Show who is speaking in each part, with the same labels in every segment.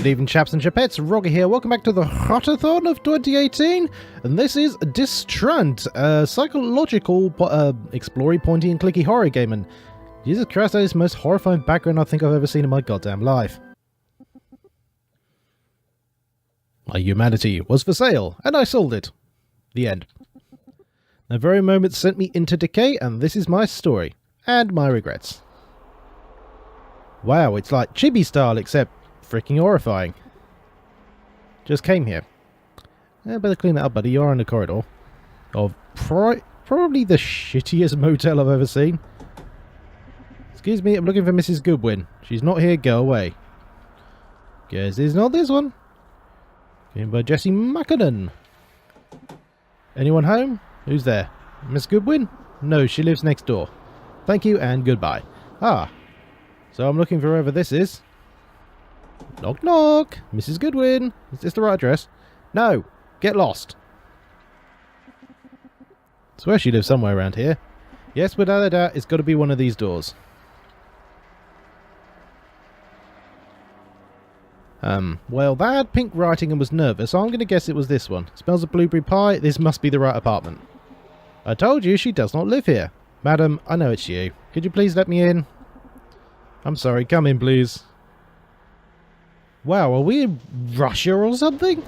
Speaker 1: Good evening, chaps and chapettes. Roggor here. Welcome back to the Rotathon of 2018. And this is Distraint, a psychological explory, pointy and clicky horror game. And Jesus Christ, that is the most horrifying background I think I've ever seen in my goddamn life. My humanity was for sale, and I sold it. The end. The very moment sent me into decay, and this is my story. And my regrets. Wow, it's like chibi style, except freaking horrifying. Just came here. Better clean that up, buddy. You're in the corridor of probably the shittiest motel I've ever seen. Excuse me, I'm looking for Mrs. Goodwin. She's not here, go away. Guess it's not this one. Came by Jesse Mackinnon. Anyone home? Who's there? Miss Goodwin? No, she lives next door. Thank you and goodbye. Ah. So I'm looking for whoever this is. Knock knock. Mrs. Goodwin. Is this the right address? No. Get lost. I swear she lives somewhere around here. Yes, without a doubt, it's got to be one of these doors. Well, that had pink writing and was nervous, so I'm going to guess it was this one. Smells of blueberry pie. This must be the right apartment. I told you she does not live here. Madam, I know it's you. Could you please let me in? I'm sorry, come in, please. Wow, are we in Russia or something?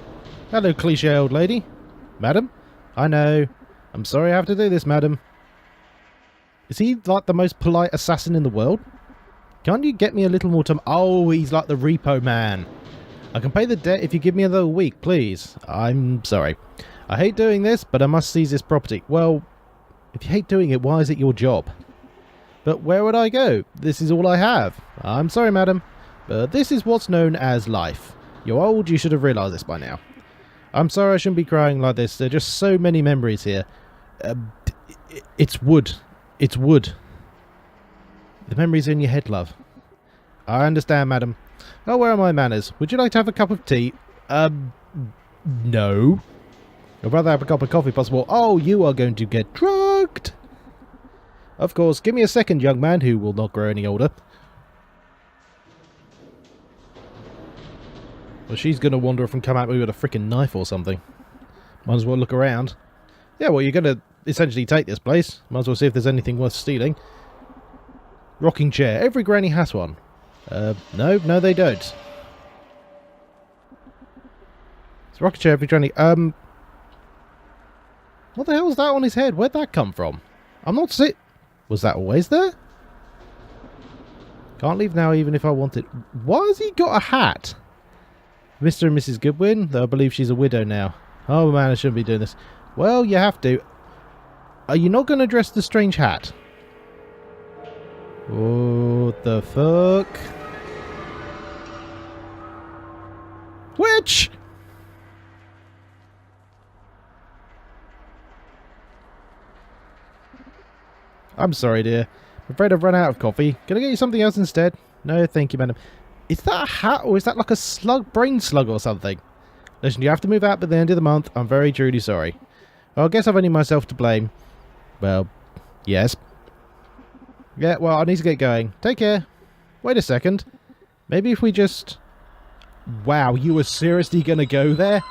Speaker 1: Hello, cliché old lady. Madam? I know. I'm sorry I have to do this, madam. Is he like the most polite assassin in the world? Can't you get me a little more time? Oh, he's like the repo man. I can pay the debt if you give me another week, please. I'm sorry. I hate doing this, but I must seize this property. Well, if you hate doing it, why is it your job? But where would I go? This is all I have. I'm sorry, madam, but this is what's known as life. You're old, you should have realised this by now. I'm sorry I shouldn't be crying like this. There are just so many memories here. It's wood. It's wood. The memories are in your head, love. I understand, madam. Oh, where are my manners? Would you like to have a cup of tea? No. I'd rather have a cup of coffee, possible. Oh, you are going to get drugged. Of course. Give me a second, young man, who will not grow any older. Well, she's going to wander off and come at me with a freaking knife or something. Might as well look around. Yeah, well, you're going to essentially take this place. Might as well see if there's anything worth stealing. Rocking chair. Every granny has one. No, they don't. It's a rocking chair, every granny. What the hell is that on his head? Where'd that come from? I'm not sick. Was that always there? Can't leave now even if I wanted. Why has he got a hat? Mr. and Mrs. Goodwin, though I believe she's a widow now. Oh man, I shouldn't be doing this. Well, you have to. Are you not going to address the strange hat? What the fuck? Which? I'm sorry, dear. I'm afraid I've run out of coffee. Can I get you something else instead? No, thank you, madam. Is that a hat or is that like a brain slug or something? Listen, you have to move out by the end of the month. I'm very truly sorry. Well, I guess I've only myself to blame. Well, yes. Yeah, well, I need to get going. Take care. Wait a second. Maybe if we just... Wow, you were seriously going to go there?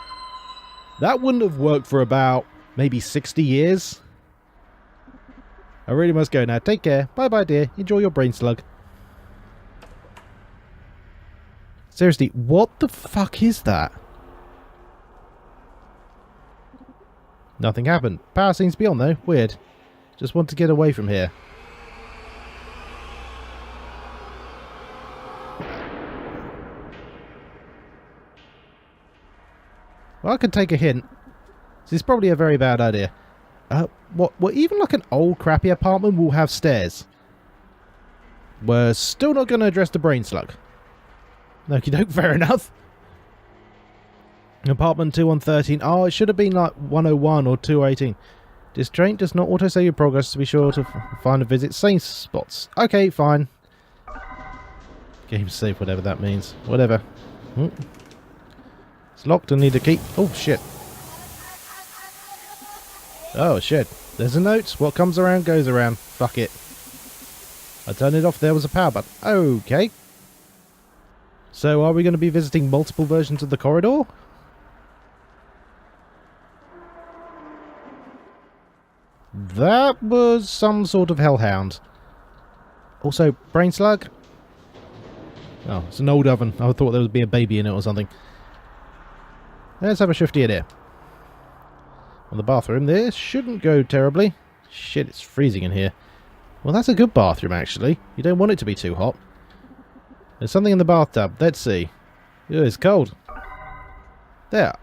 Speaker 1: That wouldn't have worked for about maybe 60 years. I really must go now. Take care. Bye-bye, dear. Enjoy your brain slug. Seriously, what the fuck is that? Nothing happened. Power seems to be on, though. Weird. Just want to get away from here. Well, I can take a hint. This is probably a very bad idea. What, even like an old crappy apartment will have stairs. We're still not going to address the brain slug. Okie doke, fair enough. Apartment 2113. Oh, it should have been like 101 or 218. Distraint does not auto-save your progress, so be sure to find and visit same spots. Okay, fine. Game save, whatever that means. Whatever. It's locked, I need a key. Oh, shit. Oh, shit. There's a note. What comes around goes around. Fuck it. I turned it off. There was a power button. Okay. So are we going to be visiting multiple versions of the corridor? That was some sort of hellhound. Also, brain slug. Oh, it's an old oven. I thought there would be a baby in it or something. Let's have a shifty in here. On the bathroom, this shouldn't go terribly. Shit, it's freezing in here. Well, that's a good bathroom, actually. You don't want it to be too hot. There's something in the bathtub. Let's see. Ew, it's cold. There.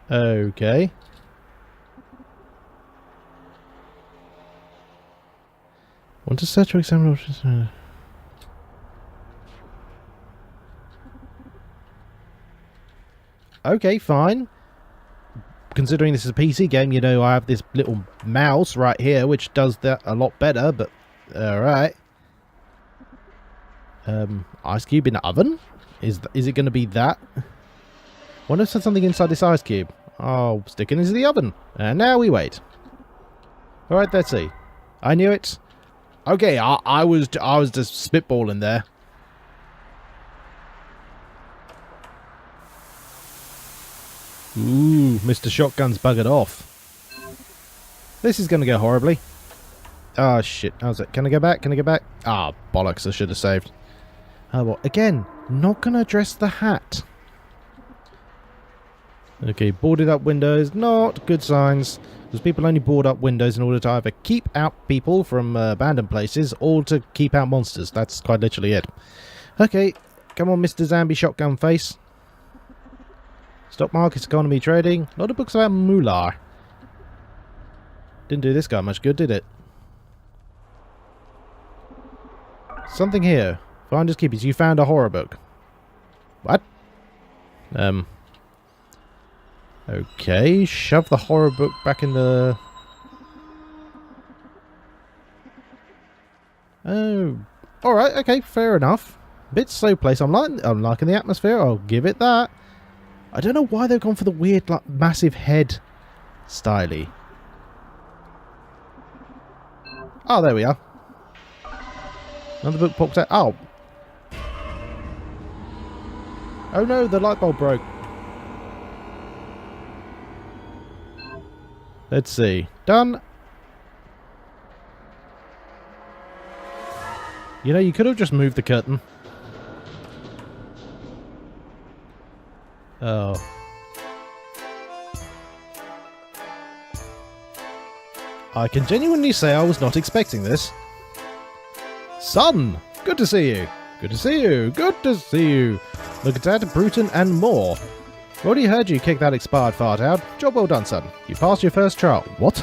Speaker 1: Okay. Want to search or examine options? Okay, fine. Considering this is a PC game, you know, I have this little mouse right here, which does that a lot better, but alright. Ice cube in the oven? Is it going to be that? Wonder if there's something inside this ice cube. Oh, stick it into the oven. And now we wait. Alright, let's see. I knew it. Okay, I was just spitballing there. Ooh, Mr. Shotgun's buggered off. This is going to go horribly. Ah, shit. How's it? Can I go back? Can I go back? Ah, bollocks. I should have saved. Oh, well, again, not going to address the hat. Okay, boarded up windows. Not good signs. Because people only board up windows in order to either keep out people from abandoned places or to keep out monsters. That's quite literally it. Okay, come on, Mr. Zambi Shotgun Face. Stock market economy trading. A lot of books about Moolah. Didn't do this guy much good, did it? Something here. Finders keepers. You found a horror book. What? Okay. Shove the horror book back in the... Oh. Alright, okay. Fair enough. Bit slow place. I'm liking the atmosphere. I'll give it that. I don't know why they've gone for the weird, like, massive head styly. Oh, there we are. Another book popped out. Oh. Oh no, the light bulb broke. Let's see. Done. You know, you could have just moved the curtain. Oh. I can genuinely say I was not expecting this. Son! Good to see you. Good to see you. Good to see you. Look at that, Bruton and more. Already heard you kick that expired fart out. Job well done, son. You passed your first trial. What?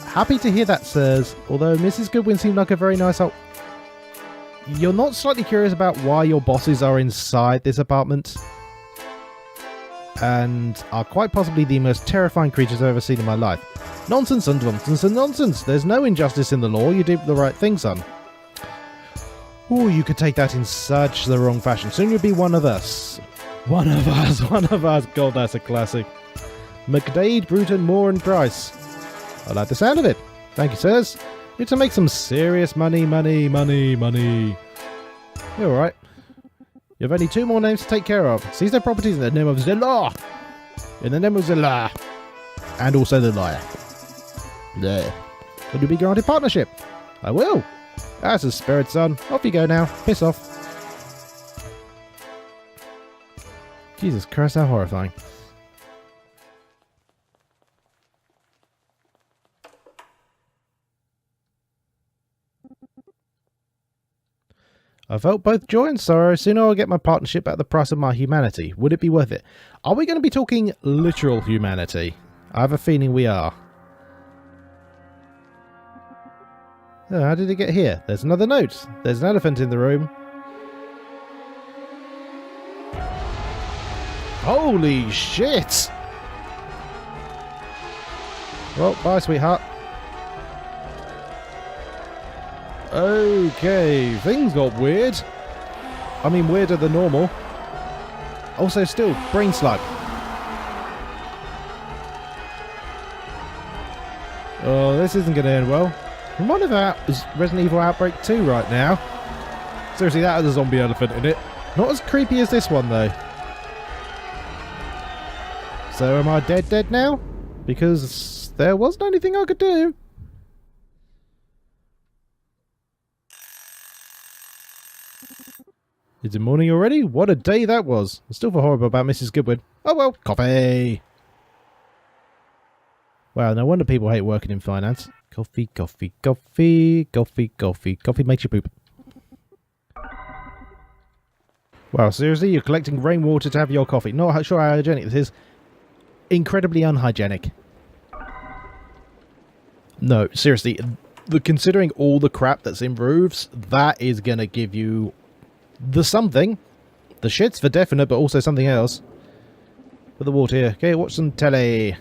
Speaker 1: Happy to hear that, sirs. Although Mrs. Goodwin seemed like a very nice old... You're not slightly curious about why your bosses are inside this apartment? And are quite possibly the most terrifying creatures I've ever seen in my life. Nonsense and nonsense and nonsense. There's no injustice in the law. You did the right thing, son. Ooh, you could take that in such the wrong fashion. Soon you'll be one of us. One of us, one of us. God, that's a classic. McDade, Bruton, Moore and Price. I like the sound of it. Thank you, sirs. Need to make some serious money. You're alright. You have only 2 more names to take care of. Seize their properties in the name of the law. In the name of the law. And also the lawyer. There. Will you be granted partnership? I will. That's a spirit, son. Off you go now. Piss off. Jesus Christ, how horrifying. I felt both joy and sorrow. Sooner I'll get my partnership at the price of my humanity. Would it be worth it? Are we going to be talking literal humanity? I have a feeling we are. Oh, how did it get here? There's another note. There's an elephant in the room. Holy shit! Well, bye, sweetheart. Okay, things got weird. I mean, weirder than normal. Also, still, brain slug. Oh, this isn't going to end well. I'm wondering if that is Resident Evil Outbreak 2 right now. Seriously, that has a zombie elephant in it. Not as creepy as this one, though. So am I dead now? Because there wasn't anything I could do. Is it morning already? What a day that was. I still feel horrible about Mrs. Goodwin. Oh well, coffee! Wow, no wonder people hate working in finance. Coffee, coffee, coffee, coffee, coffee. Coffee makes you poop. Wow, seriously? You're collecting rainwater to have your coffee. Not sure how hygienic this is. Incredibly unhygienic. No, seriously. Considering all the crap that's in roofs, that is going to give you the something. The shits for definite, but also something else. Put the water here. Okay, watch some telly.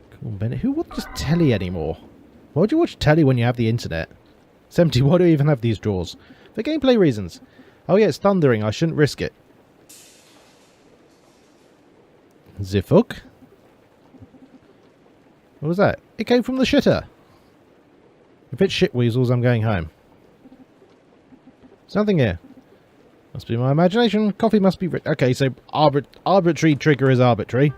Speaker 1: Come on, Bennett. Who watches telly anymore? Why would you watch telly when you have the internet? 70, why do you even have these drawers? For gameplay reasons. Oh yeah, it's thundering. I shouldn't risk it. Zifuk? What was that? It came from the shitter. If it's shit weasels, I'm going home. There's nothing here. Must be my imagination. Coffee must be... Okay, so arbitrary trigger is arbitrary.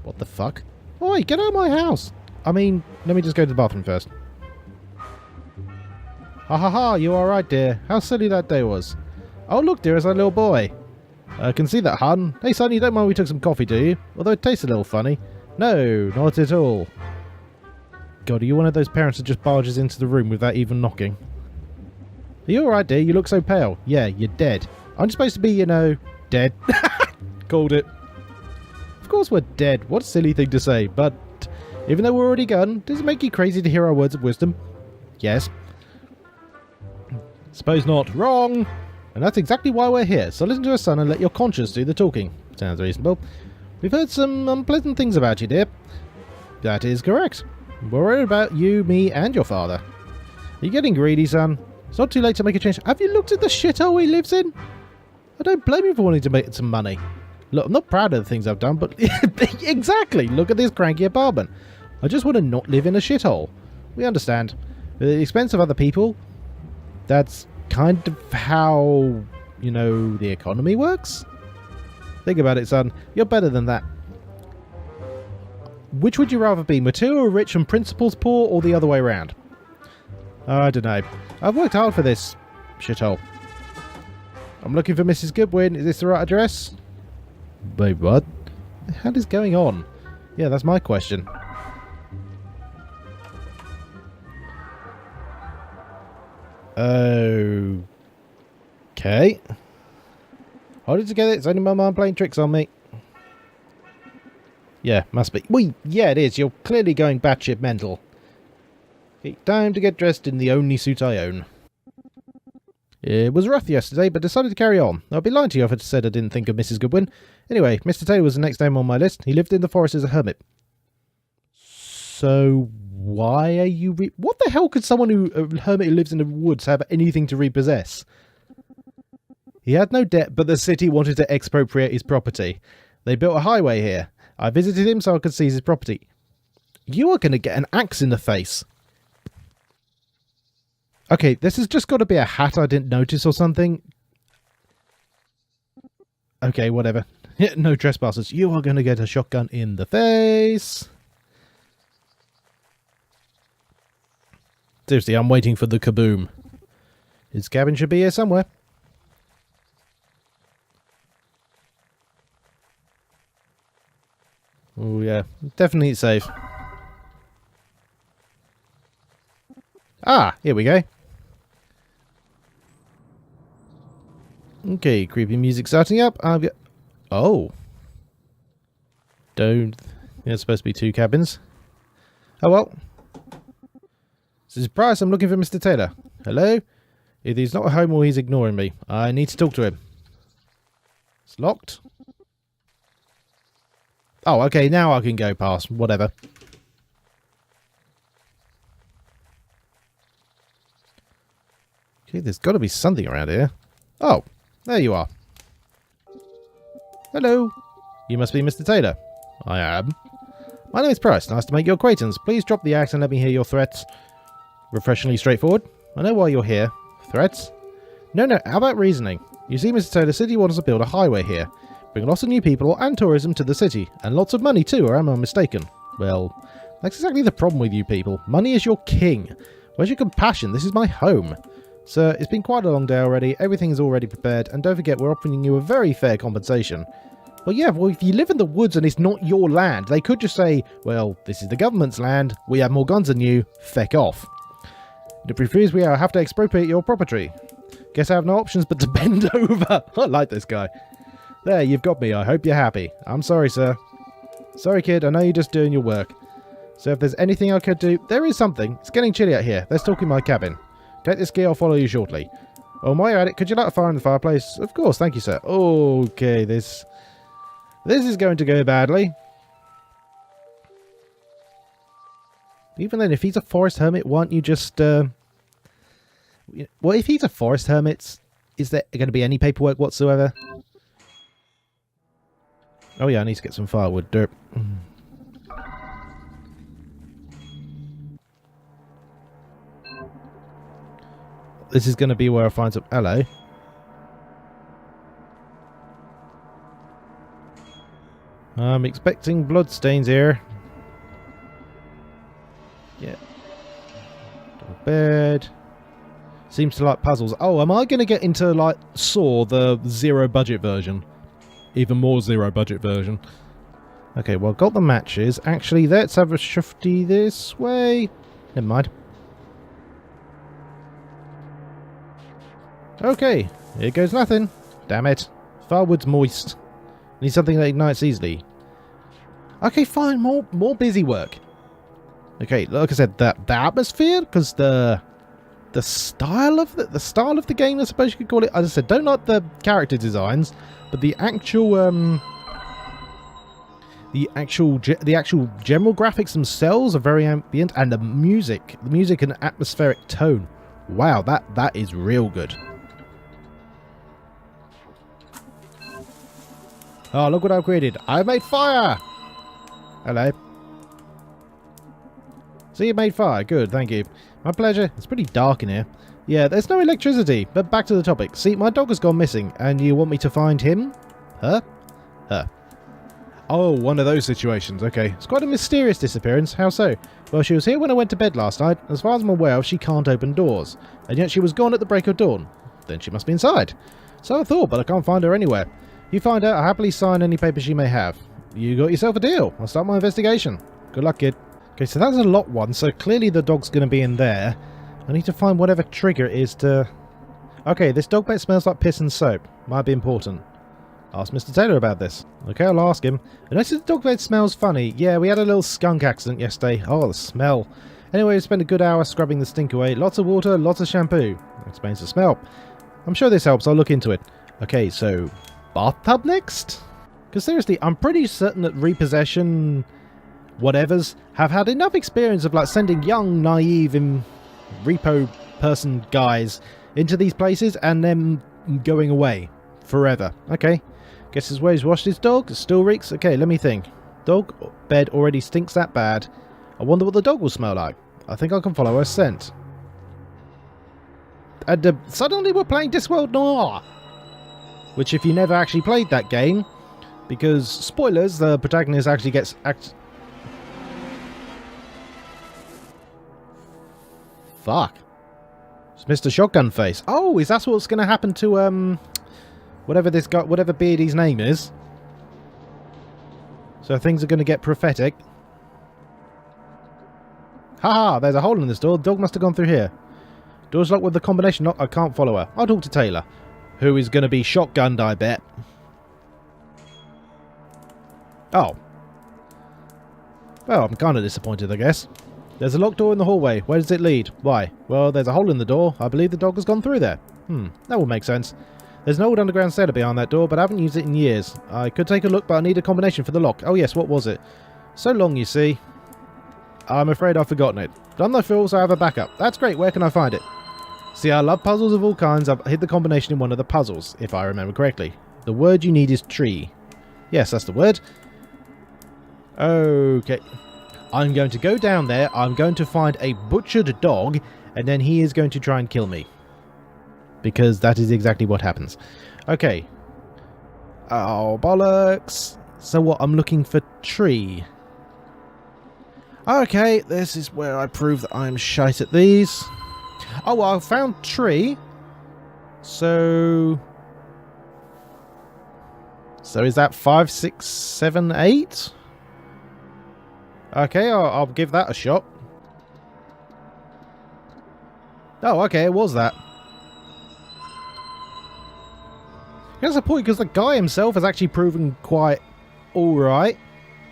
Speaker 1: What the fuck? Oi, get out of my house! I mean, let me just go to the bathroom first. Ha ha ha, you alright, dear? How silly that day was. Oh, look, dear, it's our little boy. I can see that, hon. Hey, son, you don't mind we took some coffee, do you? Although it tastes a little funny. No, not at all. God, are you one of those parents that just barges into the room without even knocking? Are you alright, dear? You look so pale. Yeah, you're dead. I'm supposed to be, you know, dead. Called it. Of course we're dead. What a silly thing to say. But even though we're already gone, does it make you crazy to hear our words of wisdom? Yes. Suppose not. Wrong! And that's exactly why we're here. So listen to us, son, and let your conscience do the talking. Sounds reasonable. We've heard some unpleasant things about you, dear. That is correct. We're worried about you, me, and your father. Are you getting greedy, son? It's not too late to make a change. Have you looked at the shithole he lives in? I don't blame you for wanting to make some money. Look, I'm not proud of the things I've done, but exactly. Look at this cranky apartment. I just want to not live in a shithole. We understand. At the expense of other people, that's kind of how, you know, the economy works. Think about it, son. You're better than that. Which would you rather be? Material rich and principles poor, or the other way around? I don't know. I've worked hard for this shithole. I'm looking for Mrs. Goodwin. Is this the right address? Wait, what? What the hell is going on? Yeah, that's my question. Okay. Hold it together. It's only my mum playing tricks on me. Yeah, must be. Well, yeah, it is. You're clearly going batshit mental. Okay, time to get dressed in the only suit I own. It was rough yesterday, but decided to carry on. I'd be lying to you if I said I didn't think of Mrs. Goodwin. Anyway, Mr. Taylor was the next name on my list. He lived in the forest as a hermit. So, why are you... What the hell could someone a hermit who lives in the woods have anything to repossess? He had no debt, but the city wanted to expropriate his property. They built a highway here. I visited him so I could seize his property. You are going to get an axe in the face. Okay, this has just got to be a hat I didn't notice or something. Okay, whatever. No trespassers. You are going to get a shotgun in the face. Seriously, I'm waiting for the kaboom. His cabin should be here somewhere. Oh yeah, definitely safe. Ah, here we go. Okay, creepy music starting up. I've got... Oh. Don't... There's supposed to be two cabins. Oh well. This is Price. I'm looking for Mr. Taylor. Hello? Either he's not at home or he's ignoring me. I need to talk to him. It's locked. Oh, okay, now I can go past. Whatever. Okay, there's got to be something around here. Oh, there you are. Hello. You must be Mr. Taylor. I am. My name is Price. Nice to make your acquaintance. Please drop the axe and let me hear your threats. Refreshingly straightforward. I know why you're here. Threats? No, how about reasoning? You see, Mr. Taylor, the city wants to build a highway here. Bring lots of new people and tourism to the city. And lots of money too, or am I mistaken? Well, that's exactly the problem with you people. Money is your king. Where's your compassion? This is my home. Sir, it's been quite a long day already. Everything is already prepared. And don't forget, we're offering you a very fair compensation. Well, yeah, well, if you live in the woods and it's not your land, they could just say, well, this is the government's land. We have more guns than you. Feck off. If you refuse, we have to expropriate your property. Guess I have no options but to bend over. I like this guy. There, you've got me. I hope you're happy. I'm sorry, sir. Sorry, kid. I know you're just doing your work. So if there's anything I could do... There is something. It's getting chilly out here. Let's talk in my cabin. Take this gear. I'll follow you shortly. Oh, while you're at it, could you light a fire in the fireplace? Of course. Thank you, sir. Okay, this is going to go badly. Even then, if he's a forest hermit, why don't you just... Well, if he's a forest hermit, is there going to be any paperwork whatsoever? Oh yeah, I need to get some firewood. Dirt. This is going to be where I find some... Hello. I'm expecting bloodstains here. Yeah. Bed. Seems to like puzzles. Oh, am I going to get into, like, Saw, the zero budget version? Even more zero budget version. Okay, well, got the matches. Actually, let's have a shifty this way. Never mind. Okay, here goes nothing. Damn it. Firewood's moist. Need something that ignites easily. Okay, fine. More busy work. Okay, like I said, the atmosphere, because the style of the game, I suppose you could call it. As I said, don't like the character designs, but the actual general graphics themselves are very ambient, and the music and atmospheric tone. Wow, that is real good. Oh, look what I've created. I've made fire! Hello. So you made fire. Good, thank you. My pleasure. It's pretty dark in here. Yeah, there's no electricity. But back to the topic. See, my dog has gone missing, and you want me to find him? Her? Her. Oh, one of those situations. Okay. It's quite a mysterious disappearance. How so? Well, she was here when I went to bed last night. As far as I'm aware of, she can't open doors. And yet she was gone at the break of dawn. Then she must be inside. So I thought, but I can't find her anywhere. You find out, I'll happily sign any papers she may have. You got yourself a deal. I'll start my investigation. Good luck, kid. Okay, so that's a lot one, so clearly the dog's going to be in there. I need to find whatever trigger it is to... Okay, this dog bed smells like piss and soap. Might be important. Ask Mr. Taylor about this. Okay, I'll ask him. I noticed the dog bed smells funny. Yeah, we had a little skunk accident yesterday. Oh, the smell. Anyway, we spent a good hour scrubbing the stink away. Lots of water, lots of shampoo. Explains the smell. I'm sure this helps. I'll look into it. Okay, so... bathtub next? Because seriously, I'm pretty certain that repossession... whatevers have had enough experience of like sending young, naive, repo person guys into these places and then going away forever. Okay, guess his way he's washed his dog. It still reeks. Okay, let me think. Dog bed already stinks that bad. I wonder what the dog will smell like. I think I can follow her scent. And suddenly we're playing Discworld Noir, which if you never actually played that game, because spoilers, the protagonist actually gets Fuck. It's Mr. Shotgun Face. Oh, is that what's going to happen to, whatever this guy, whatever Beardy's name is? So things are going to get prophetic. Haha, there's a hole in this door. The dog must have gone through here. Door's locked with the combination lock. I can't follow her. I'll talk to Taylor, who is going to be shotgunned, I bet. Oh. Well, I'm kind of disappointed, I guess. There's a locked door in the hallway. Where does it lead? Why? Well, there's a hole in the door. I believe the dog has gone through there. That will make sense. There's an old underground cellar behind that door, but I haven't used it in years. I could take a look, but I need a combination for the lock. Oh yes, what was it? So long, you see. I'm afraid I've forgotten it. But I'm no fool, so I have a backup. That's great. Where can I find it? See, I love puzzles of all kinds. I've hid the combination in one of the puzzles, if I remember correctly. The word you need is tree. Yes, that's the word. Okay. I'm going to go down there. I'm going to find a butchered dog, and then he is going to try and kill me. Because that is exactly what happens. Okay. Oh, bollocks. So what? I'm looking for tree. Okay, this is where I prove that I'm shite at these. Oh, well, I found tree. So is that 5, 6, 7, 8? Okay, I'll give that a shot. Oh, okay, it was that. That's a point, because the guy himself has actually proven quite alright.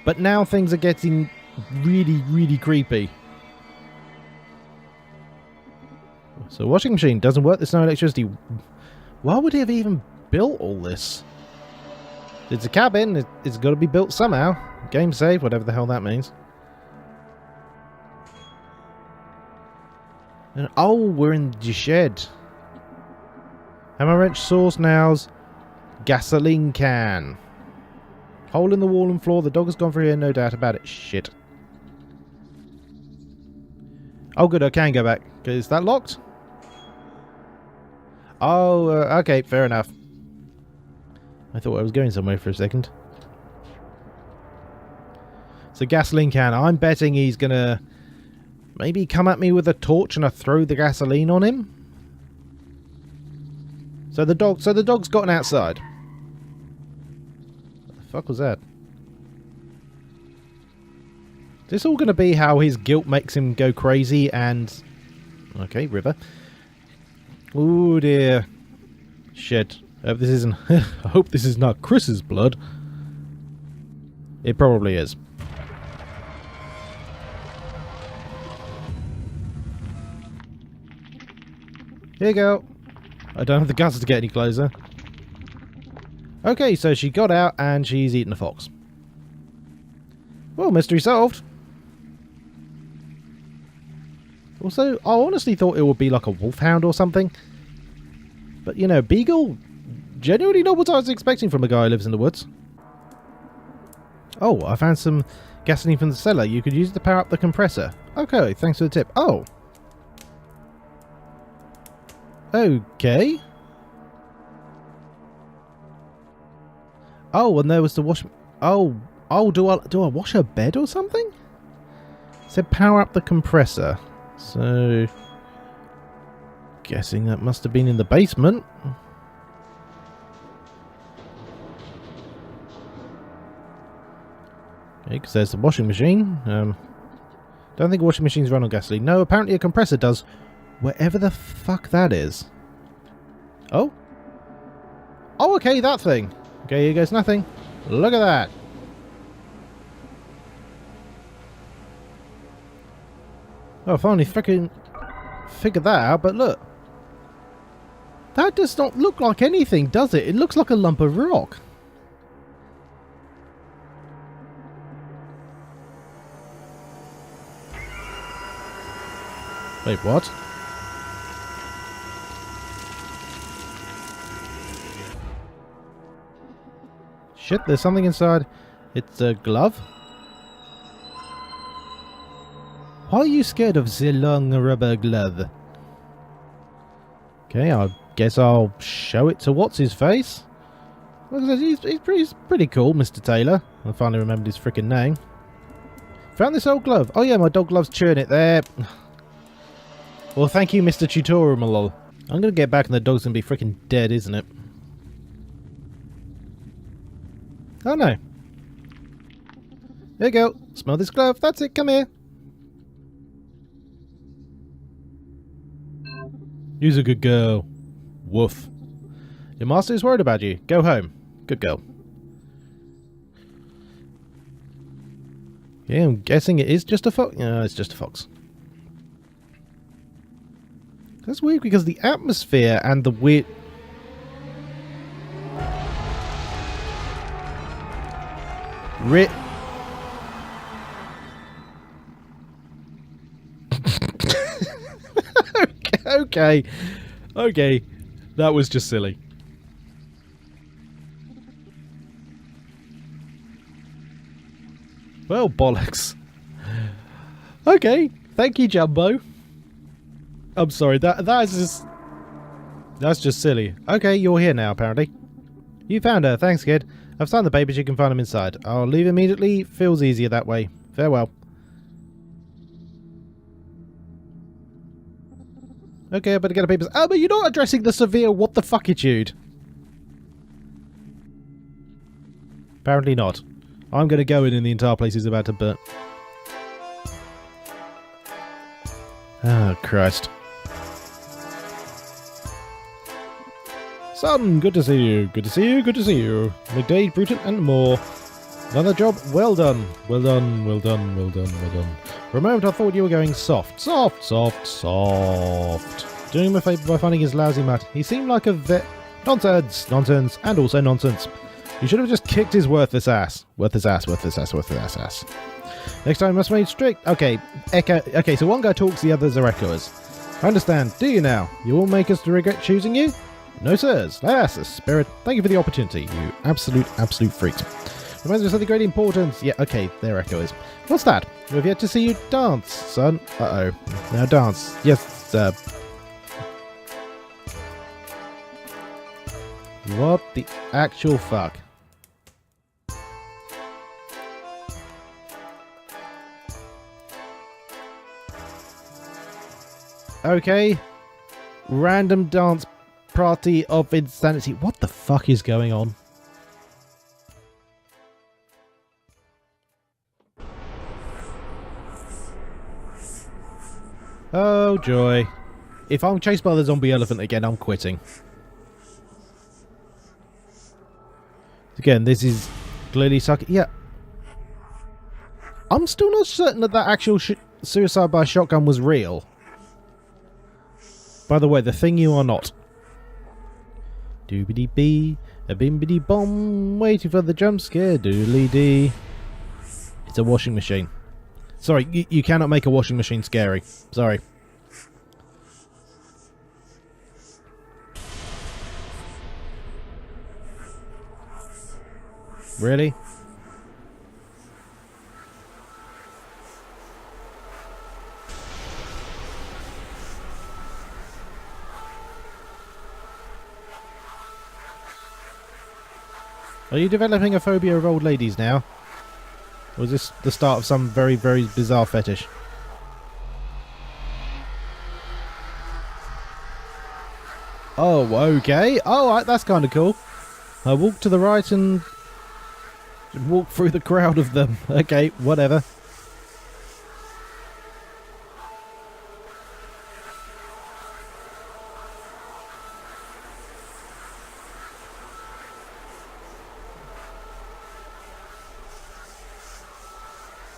Speaker 1: But now things are getting really, really creepy. So washing machine doesn't work, there's no electricity. Why would he have even built all this? It's a cabin, it's got to be built somehow. Game save, whatever the hell that means. And, oh, we're in the shed. Hammer wrench, sauce nails, gasoline can. Hole in the wall and floor, the dog has gone through here, no doubt about it. Shit. Oh good, I can go back. Is that locked? Oh, okay, fair enough. I thought I was going somewhere for a second. So gasoline can, I'm betting he's gonna maybe come at me with a torch and I throw the gasoline on him. So the dog's gotten outside. What the fuck was that? Is this all gonna be how his guilt makes him go crazy and... Okay, river. Oh dear. Shit. I hope this isn't... I hope this is not Chris's blood. It probably is. Here you go. I don't have the guts to get any closer. Okay, so she got out and she's eaten a fox. Well, mystery solved. Also, I honestly thought it would be like a wolfhound or something. But, you know, beagle... Genuinely not what I was expecting from a guy who lives in the woods. Oh, I found some gasoline from the cellar. You could use it to power up the compressor. Okay, thanks for the tip. Oh. Okay. Oh, and there was the wash... Oh, do I wash her bed or something? It said power up the compressor. So... Guessing that must have been in the basement. Okay, because there's the washing machine. Don't think washing machines run on gasoline. No, apparently a compressor does. Wherever the fuck that is. Oh? Oh, okay, that thing. Okay, here goes nothing. Look at that. Oh, I finally freaking figured that out, but look. That does not look like anything, does it? It looks like a lump of rock. Wait, what? Shit, there's something inside. It's a glove. Why are you scared of the long rubber glove? Okay, I guess I'll show it to what's-his-face. He's pretty cool, Mr. Taylor. I finally remembered his freaking name. Found this old glove. Oh yeah, my dog loves chewing it there. Well, thank you, Mr. Tutorial. I'm gonna get back and the dog's gonna be freaking dead, isn't it? Oh no. There you go. Smell this glove. That's it. Come here. You's a good girl. Woof. Your master is worried about you. Go home. Good girl. Yeah, I'm guessing it is just a fox. No, it's just a fox. That's weird because the atmosphere and the weird... Okay. That was just silly. Well, bollocks. Okay, thank you, Jumbo. I'm sorry, that's just silly. Okay, you're here now, apparently. You found her, thanks, kid. I've signed the papers, you can find them inside. I'll leave immediately, feels easier that way. Farewell. Okay, I better get the papers. Oh, but you're not addressing the severe what the fuckitude. Apparently not. I'm going to go in and the entire place is about to burn. Oh, Christ. Son, good to see you. Good to see you. Good to see you. McDade, Bruton, and more. Another job well done. Well done, well done, well done, well done. For a moment I thought you were going soft. Soft, soft, soft. Doing him a favour by finding his lousy mat. He seemed like a Nonsense, nonsense, and also nonsense. You should have just kicked his worthless ass. Worthless ass, worthless ass, worthless ass. Next time must be made strict. Okay, okay, so one guy talks, the others are echoers. I understand. Do you now? You will make us to regret choosing you? No, sirs. That's the spirit. Thank you for the opportunity, you absolute freaks. Reminds me of something great importance. Yeah, okay, they're echoers. What's that? We have yet to see you dance, son. Uh-oh. Now dance. Yes, sir. What the actual fuck? Okay. Random dance party of insanity. What the fuck is going on? Oh, joy. If I'm chased by the zombie elephant again, I'm quitting. Again, this is clearly sucking. Yeah. I'm still not certain that that actual suicide by shotgun was real. By the way, the thing you are not. Doobity bee, a bimbity bomb, waiting for the jump scare, doodly dee. It's a washing machine. Sorry, you cannot make a washing machine scary. Sorry. Really? Are you developing a phobia of old ladies now? Or is this the start of some very, very bizarre fetish? Oh, okay. Oh, that's kind of cool. I walk to the right and walk through the crowd of them. Okay, whatever.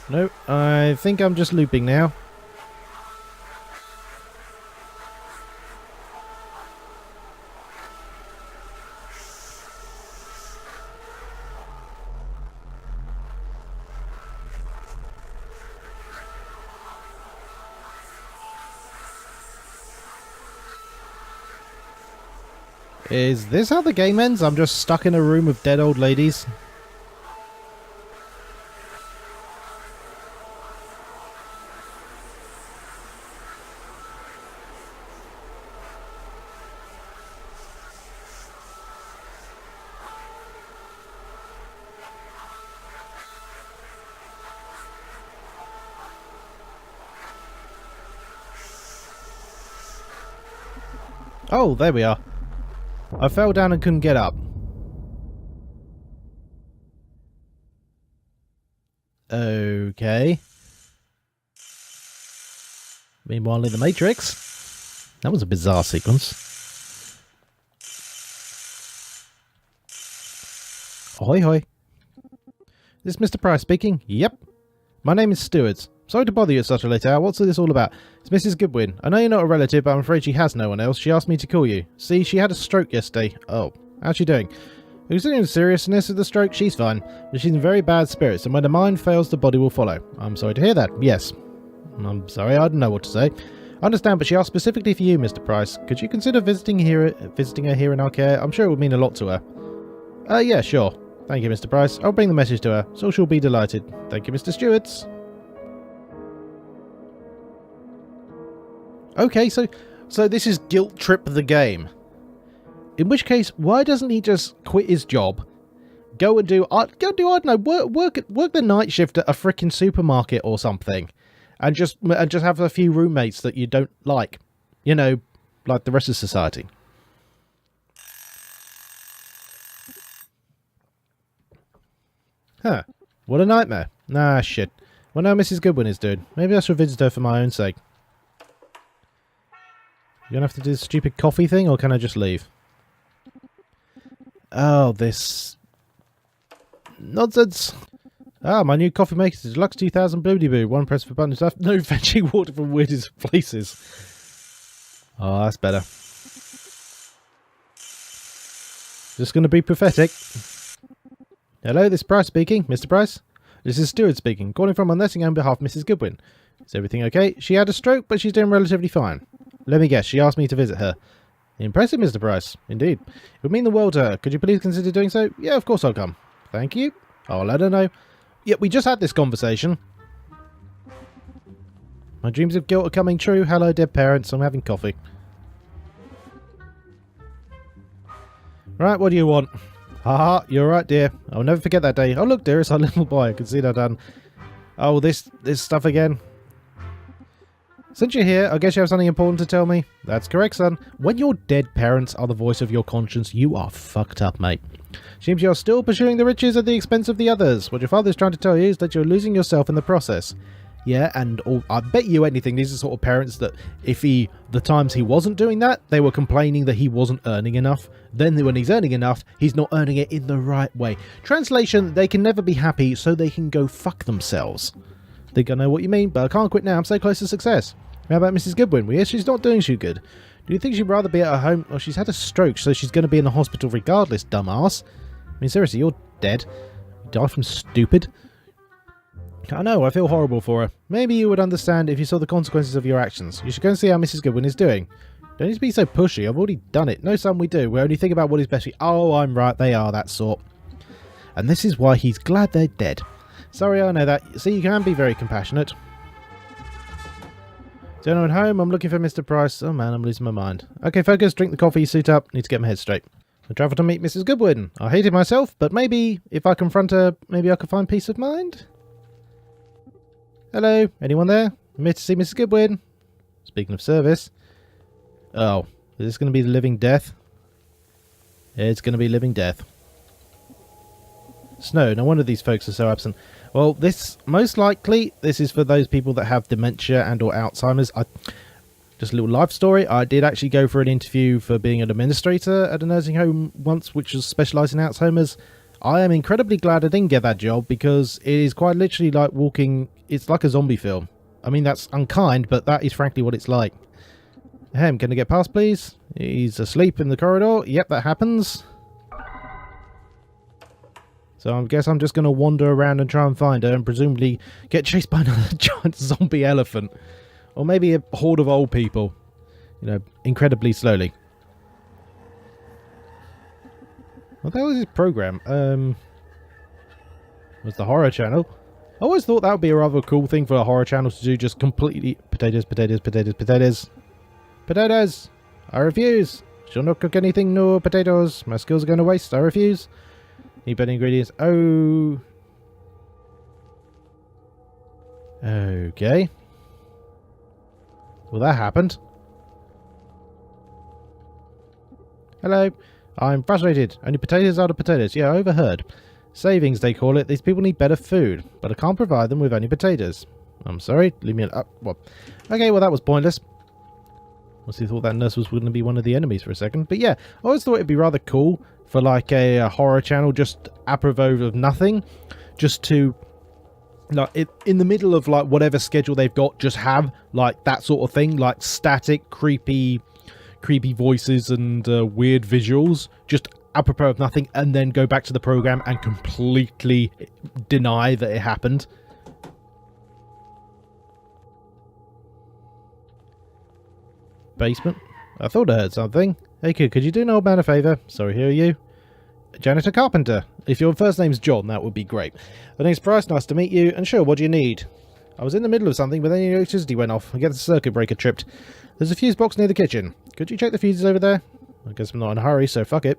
Speaker 1: Nope, I think I'm just looping now. Is this how the game ends? I'm just stuck in a room of dead old ladies? Oh, there we are. I fell down and couldn't get up. Okay. Meanwhile in the Matrix. That was a bizarre sequence. Ahoy hoy. Is this Mr. Price speaking? Yep. My name is Stewart. Sorry to bother you at such a late hour. What's this all about? It's Mrs. Goodwin. I know you're not a relative, but I'm afraid she has no one else. She asked me to call you. See, she had a stroke yesterday. Oh, how's she doing? Considering the seriousness of the stroke, she's fine. But she's in very bad spirits, and when the mind fails, the body will follow. I'm sorry to hear that. Yes. I'm sorry, I don't know what to say. I understand, but she asked specifically for you, Mr. Price. Could you consider visiting her here in our care? I'm sure it would mean a lot to her. Yeah, sure. Thank you, Mr. Price. I'll bring the message to her, so she'll be delighted. Thank you, Mr. Stewards. Okay, so this is Guilt Trip the game. In which case, why doesn't he just quit his job, go and do I don't know, work the night shift at a freaking supermarket or something, and just have a few roommates that you don't like, you know, like the rest of society. Huh. What a nightmare. Nah, shit. Well, now Mrs. Goodwin is doing. Maybe I should visit her for my own sake. You gonna have to do the stupid coffee thing, or can I just leave? Oh, this nonsense. Ah, my new coffee maker is Lux 2000 Bloody Boo. One press for button stuff. No fetching water from weirdest places. Oh, that's better. Just gonna be pathetic. Hello, this is Price speaking. Mr. Price? This is Stewart speaking, calling from my nursing home on behalf of Mrs. Goodwin. Is everything okay? She had a stroke, but she's doing relatively fine. Let me guess, she asked me to visit her. Impressive, Mr. Price. Indeed. It would mean the world to her. Could you please consider doing so? Yeah, of course I'll come. Thank you. I'll let her know. Yeah, we just had this conversation. My dreams of guilt are coming true. Hello, dead parents. I'm having coffee. Right, what do you want? Haha, you're right, dear. I'll never forget that day. Oh, look, dear, it's our little boy. I can see that done. Oh, this stuff again. Since you're here, I guess you have something important to tell me. That's correct, son. When your dead parents are the voice of your conscience, you are fucked up, mate. Seems you're still pursuing the riches at the expense of the others. What your father's trying to tell you is that you're losing yourself in the process. Yeah, and I bet you anything, these are the sort of parents that if the times he wasn't doing that, they were complaining that he wasn't earning enough. Then when he's earning enough, he's not earning it in the right way. Translation, they can never be happy, so they can go fuck themselves. Think I know what you mean, but I can't quit now. I'm so close to success. How about Mrs. Goodwin? Well, yes, she's not doing too good. Do you think she'd rather be at her home? Well, she's had a stroke, so she's going to be in the hospital regardless, dumbass. I mean, seriously, you're dead. You die from stupid. I know, I feel horrible for her. Maybe you would understand if you saw the consequences of your actions. You should go and see how Mrs. Goodwin is doing. Don't need to be so pushy, I've already done it. No, son, we do. We only think about what is best for you. Oh, I'm right, they are that sort. And this is why he's glad they're dead. Sorry, I know that. See, you can be very compassionate. Is anyone home? I'm looking for Mr. Price. Oh man, I'm losing my mind. Okay, focus, drink the coffee, suit up. Need to get my head straight. I travel to meet Mrs. Goodwin. I hated myself, but maybe if I confront her, maybe I could find peace of mind? Hello, anyone there? I'm here to see Mrs. Goodwin. Speaking of service. Oh, is this going to be the living death? It's going to be living death. Snow, no wonder these folks are so absent. Well, this, most likely, this is for those people that have dementia and or Alzheimer's. Just a little life story. I did actually go for an interview for being an administrator at a nursing home once, which was specialised in Alzheimer's. I am incredibly glad I didn't get that job because it is quite literally like walking... It's like a zombie film. I mean, that's unkind, but that is frankly what it's like. Ahem, can I get past, please? He's asleep in the corridor. Yep, that happens. So I guess I'm just going to wander around and try and find her and presumably get chased by another giant zombie elephant. Or maybe a horde of old people. You know, incredibly slowly. What the hell is this program? Was the horror channel? I always thought that would be a rather cool thing for a horror channel to do, just completely... Potatoes, potatoes, potatoes, potatoes. Potatoes! I refuse! Shall not cook anything, no potatoes. My skills are going to waste, I refuse. Need better ingredients. Oh... Okay. Well, that happened. Hello. I'm frustrated. Only potatoes out of potatoes. Yeah, I overheard. Savings, they call it. These people need better food, but I can't provide them with only potatoes. I'm sorry. Leave me alone. What? Okay, well, that was pointless. Must have thought that nurse was going to be one of the enemies for a second. But yeah, I always thought it'd be rather cool for like a horror channel just apropos of nothing. Just to, like, in the middle of like whatever schedule they've got, just have like that sort of thing. Like static, creepy voices and weird visuals. Just apropos of nothing, and then go back to the program and completely deny that it happened. Basement? I thought I heard something. Hey kid, could you do an old man a favour? Sorry, who are you? Janitor Carpenter. If your first name's John, that would be great. My name's Bryce, nice to meet you, and sure, what do you need? I was in the middle of something, but then the electricity went off. I get the circuit breaker tripped. There's a fuse box near the kitchen. Could you check the fuses over there? I guess I'm not in a hurry, so fuck it.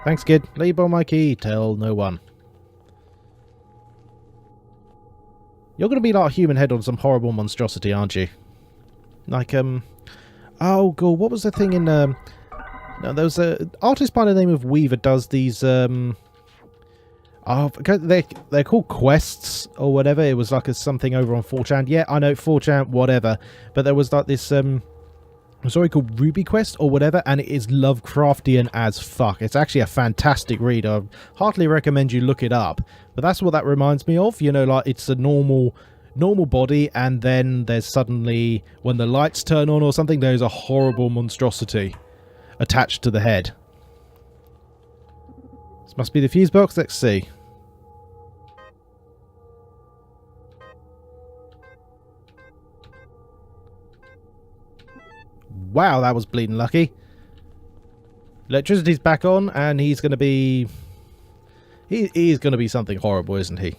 Speaker 1: Thanks, kid. Leave on my key. Tell no one. You're going to be like a human head on some horrible monstrosity, aren't you? Like, oh, God, what was the thing in, no, there was an artist by the name of Weaver does these, oh, they're called quests or whatever. It was like something over on 4chan. Yeah, I know, 4chan, whatever. But there was like this, story called Ruby Quest or whatever, and it is Lovecraftian as fuck. It's actually a fantastic read. I heartily recommend you look it up. But that's what that reminds me of. You know, like it's a normal body, and then there's suddenly, when the lights turn on or something, there's a horrible monstrosity attached to the head. This must be the fuse box. Let's see. Wow, that was bleeding lucky. Electricity's back on, and he's going to be... He's going to be something horrible, isn't he?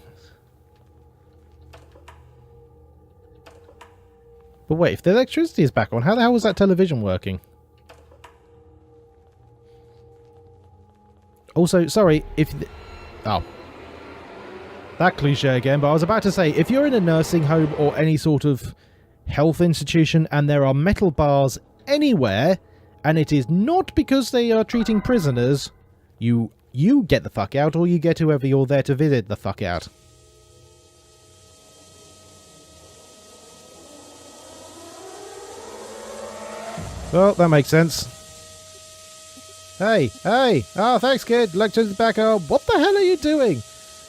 Speaker 1: But wait, if the electricity is back on, how the hell was that television working? Also, sorry, if... Oh. That cliche again, but I was about to say, if you're in a nursing home or any sort of health institution and there are metal bars anywhere, and it is not because they are treating prisoners, you get the fuck out, or you get whoever you're there to visit the fuck out. Well, that makes sense. Hey! Oh, thanks, kid. Electricity's back on. What the hell are you doing?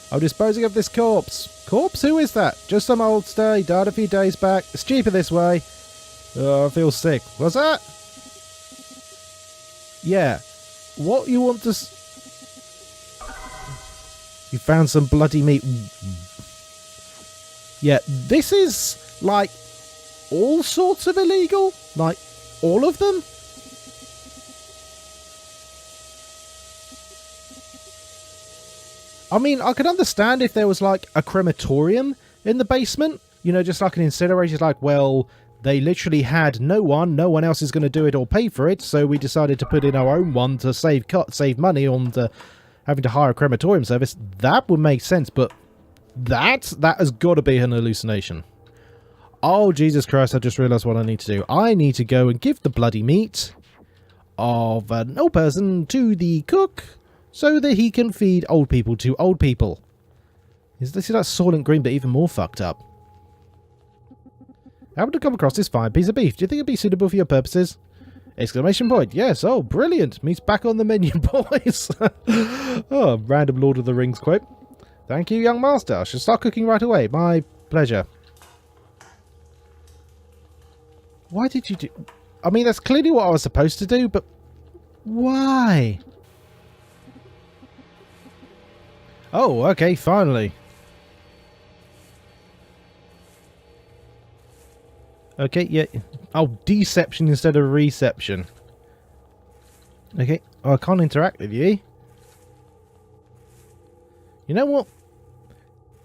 Speaker 1: I'm disposing of this corpse. Corpse? Who is that? Just some oldster. He died a few days back. It's cheaper this way. Oh, I feel sick. What's that? Yeah. What you want to... You found some bloody meat. Yeah, this is, like, all sorts of illegal. Like, all of them. I mean, I could understand if there was, like, a crematorium in the basement. You know, just like an incinerator. Like, well... They literally had no one else is going to do it or pay for it, so we decided to put in our own one to save money on having to hire a crematorium service. That would make sense, but that has got to be an hallucination. Oh, Jesus Christ, I just realised what I need to do. I need to go and give the bloody meat of an old person to the cook so that he can feed old people to old people. This is like Soylent Green, but even more fucked up. How would you come across this fine piece of beef? Do you think it'd be suitable for your purposes? Exclamation point. Yes. Oh, brilliant. Meat's back on the menu, boys. Oh, random Lord of the Rings quote. Thank you, young master. I should start cooking right away. My pleasure. Why did you do... I mean, that's clearly what I was supposed to do, but... Why? Oh, okay, finally. Okay, yeah. Oh, deception instead of reception. Okay. Oh, I can't interact with you. You know what?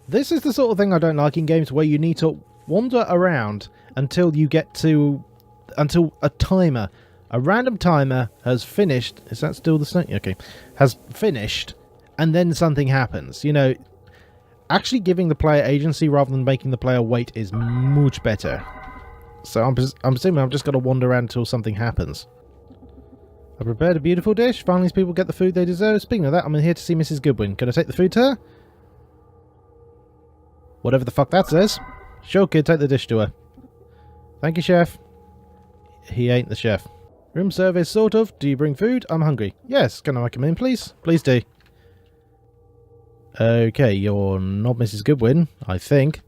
Speaker 1: This is the sort of thing I don't like in games where you need to wander around until you get to... Until a timer. A random timer has finished. Is that still the same? Okay. Has finished. And then something happens. You know, actually giving the player agency rather than making the player wait is much better. So I'm assuming I've just got to wander around until something happens. I prepared a beautiful dish. Finally, people get the food they deserve. Speaking of that, I'm here to see Mrs. Goodwin. Can I take the food to her? Whatever the fuck that says. Sure, kid, take the dish to her. Thank you, chef. He ain't the chef. Room service, sort of. Do you bring food? I'm hungry. Yes, can I come in, please? Please do. Okay, you're not Mrs. Goodwin, I think.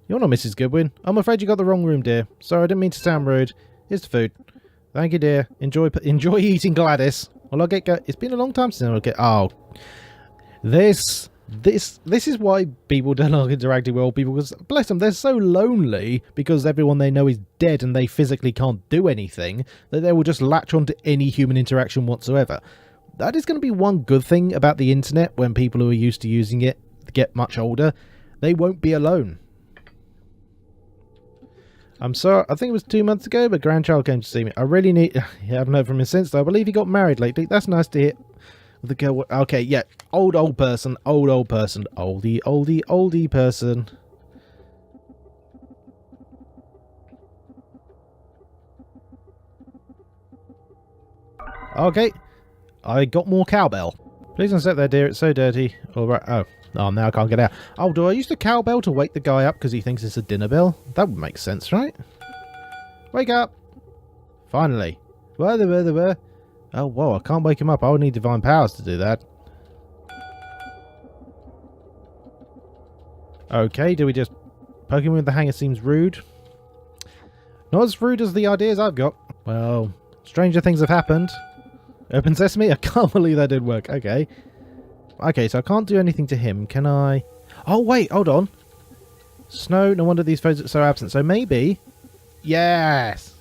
Speaker 1: You're not Mrs. Goodwin. I'm afraid you got the wrong room, dear. Sorry, I didn't mean to sound rude. Here's the food. Thank you, dear. Enjoy eating, Gladys. Well, I'll get it's been a long time since I'll get... Oh. This is why people don't like interacting with old people, because, bless them, they're so lonely because everyone they know is dead and they physically can't do anything that they will just latch onto any human interaction whatsoever. That is going to be one good thing about the internet when people who are used to using it get much older. They won't be alone. I'm sorry, I think it was 2 months ago, but grandchild came to see me. I really need... I haven't heard from him since, though. I believe he got married lately. That's nice to hear. The girl... Okay, yeah. Old person. Old person. Oldie person. Okay. I got more cowbell. Please don't sit there, dear. It's so dirty. All right. Oh, now I can't get out. Oh, do I use the cowbell to wake the guy up because he thinks it's a dinner bell? That would make sense, right? Wake up! Finally. Where? Oh, whoa, I can't wake him up. I would need divine powers to do that. Okay, do we just poke him with the hanger? Seems rude. Not as rude as the ideas I've got. Well, stranger things have happened. Open sesame? I can't believe that did work. Okay. Okay, so I can't do anything to him. Can I... Oh, wait, hold on. Snow, no wonder these photos are so absent. So maybe... Yes!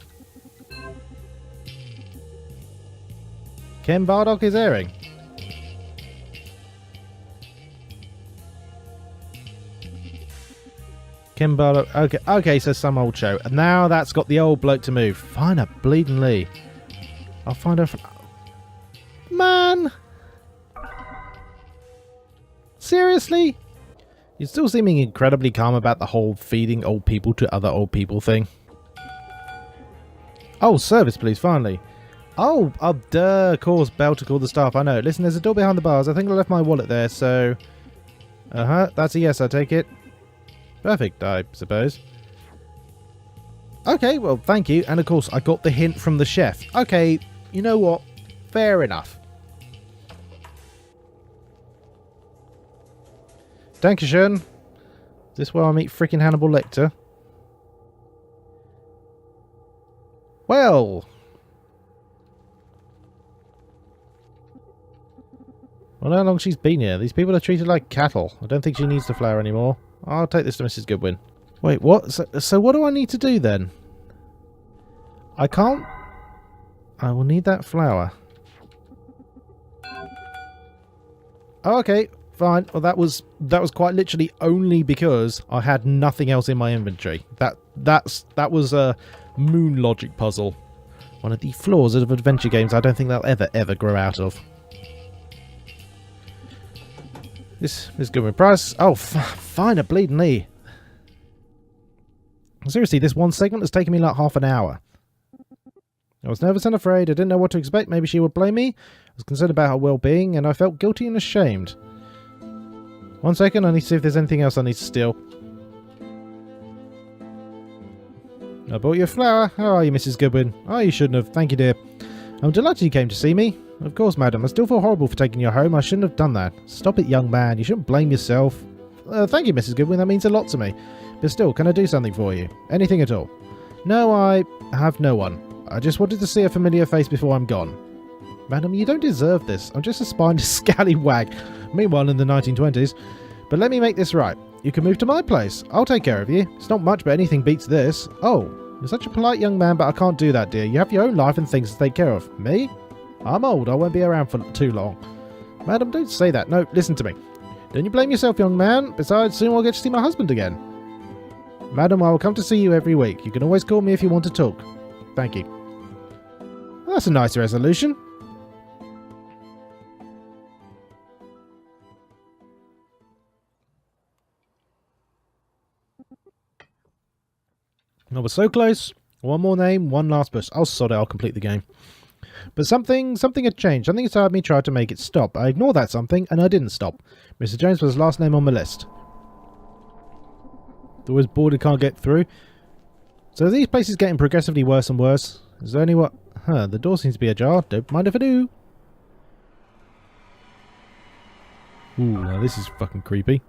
Speaker 1: Kim Bardock is airing. Kim Bardock... Okay, so some old show. And now that's got the old bloke to move. Find a bleeding Lee. I'll find her... Man! Seriously? You're still seeming incredibly calm about the whole feeding old people to other old people thing. Oh, service please, finally. Oh, duh, of course, bell to call the staff, I know. Listen, there's a door behind the bars. I think I left my wallet there, so... that's a yes, I take it. Perfect, I suppose. Okay, well, thank you. And of course, I got the hint from the chef. Okay, you know what? Fair enough. Dankeschön. Is this where I meet freaking Hannibal Lecter? Well, how long she's been here? These people are treated like cattle. I don't think she needs the flower anymore. I'll take this to Mrs. Goodwin. Wait, what? So what do I need to do then? I can't... I will need that flower. Oh, okay. Fine. Well, that was quite literally only because I had nothing else in my inventory. That was a moon logic puzzle. One of the flaws of adventure games I don't think they'll ever grow out of. This is good with price. Oh, fine, a bleeding Lee. Seriously, this one segment has taken me like half an hour. I was nervous and afraid. I didn't know what to expect. Maybe she would blame me. I was concerned about her well-being, and I felt guilty and ashamed. 1 second, I need to see if there's anything else I need to steal. I bought you a flower. How are you, Mrs. Goodwin? Oh, you shouldn't have. Thank you, dear. I'm delighted you came to see me. Of course, madam. I still feel horrible for taking you home. I shouldn't have done that. Stop it, young man. You shouldn't blame yourself. Thank you, Mrs. Goodwin. That means a lot to me. But still, can I do something for you? Anything at all? No, I have no one. I just wanted to see a familiar face before I'm gone. Madam, you don't deserve this. I'm just a spineless scallywag. Meanwhile, in the 1920s. But let me make this right. You can move to my place. I'll take care of you. It's not much, but anything beats this. Oh, you're such a polite young man, but I can't do that, dear. You have your own life and things to take care of. Me? I'm old. I won't be around for too long. Madam, don't say that. No, listen to me. Don't you blame yourself, young man. Besides, soon I'll get to see my husband again. Madam, I will come to see you every week. You can always call me if you want to talk. Thank you. Well, that's a nice resolution. I was so close. One more name, one last push. Oh, sod it, I'll complete the game. But something had changed. Something inside me tried to make it stop. I ignored that something, and I didn't stop. Mr. Jones was the last name on my list. Always bored and can't get through. So are these places getting progressively worse and worse? Is there any what? Huh, the door seems to be ajar. Don't mind if I do. Ooh, now this is fucking creepy.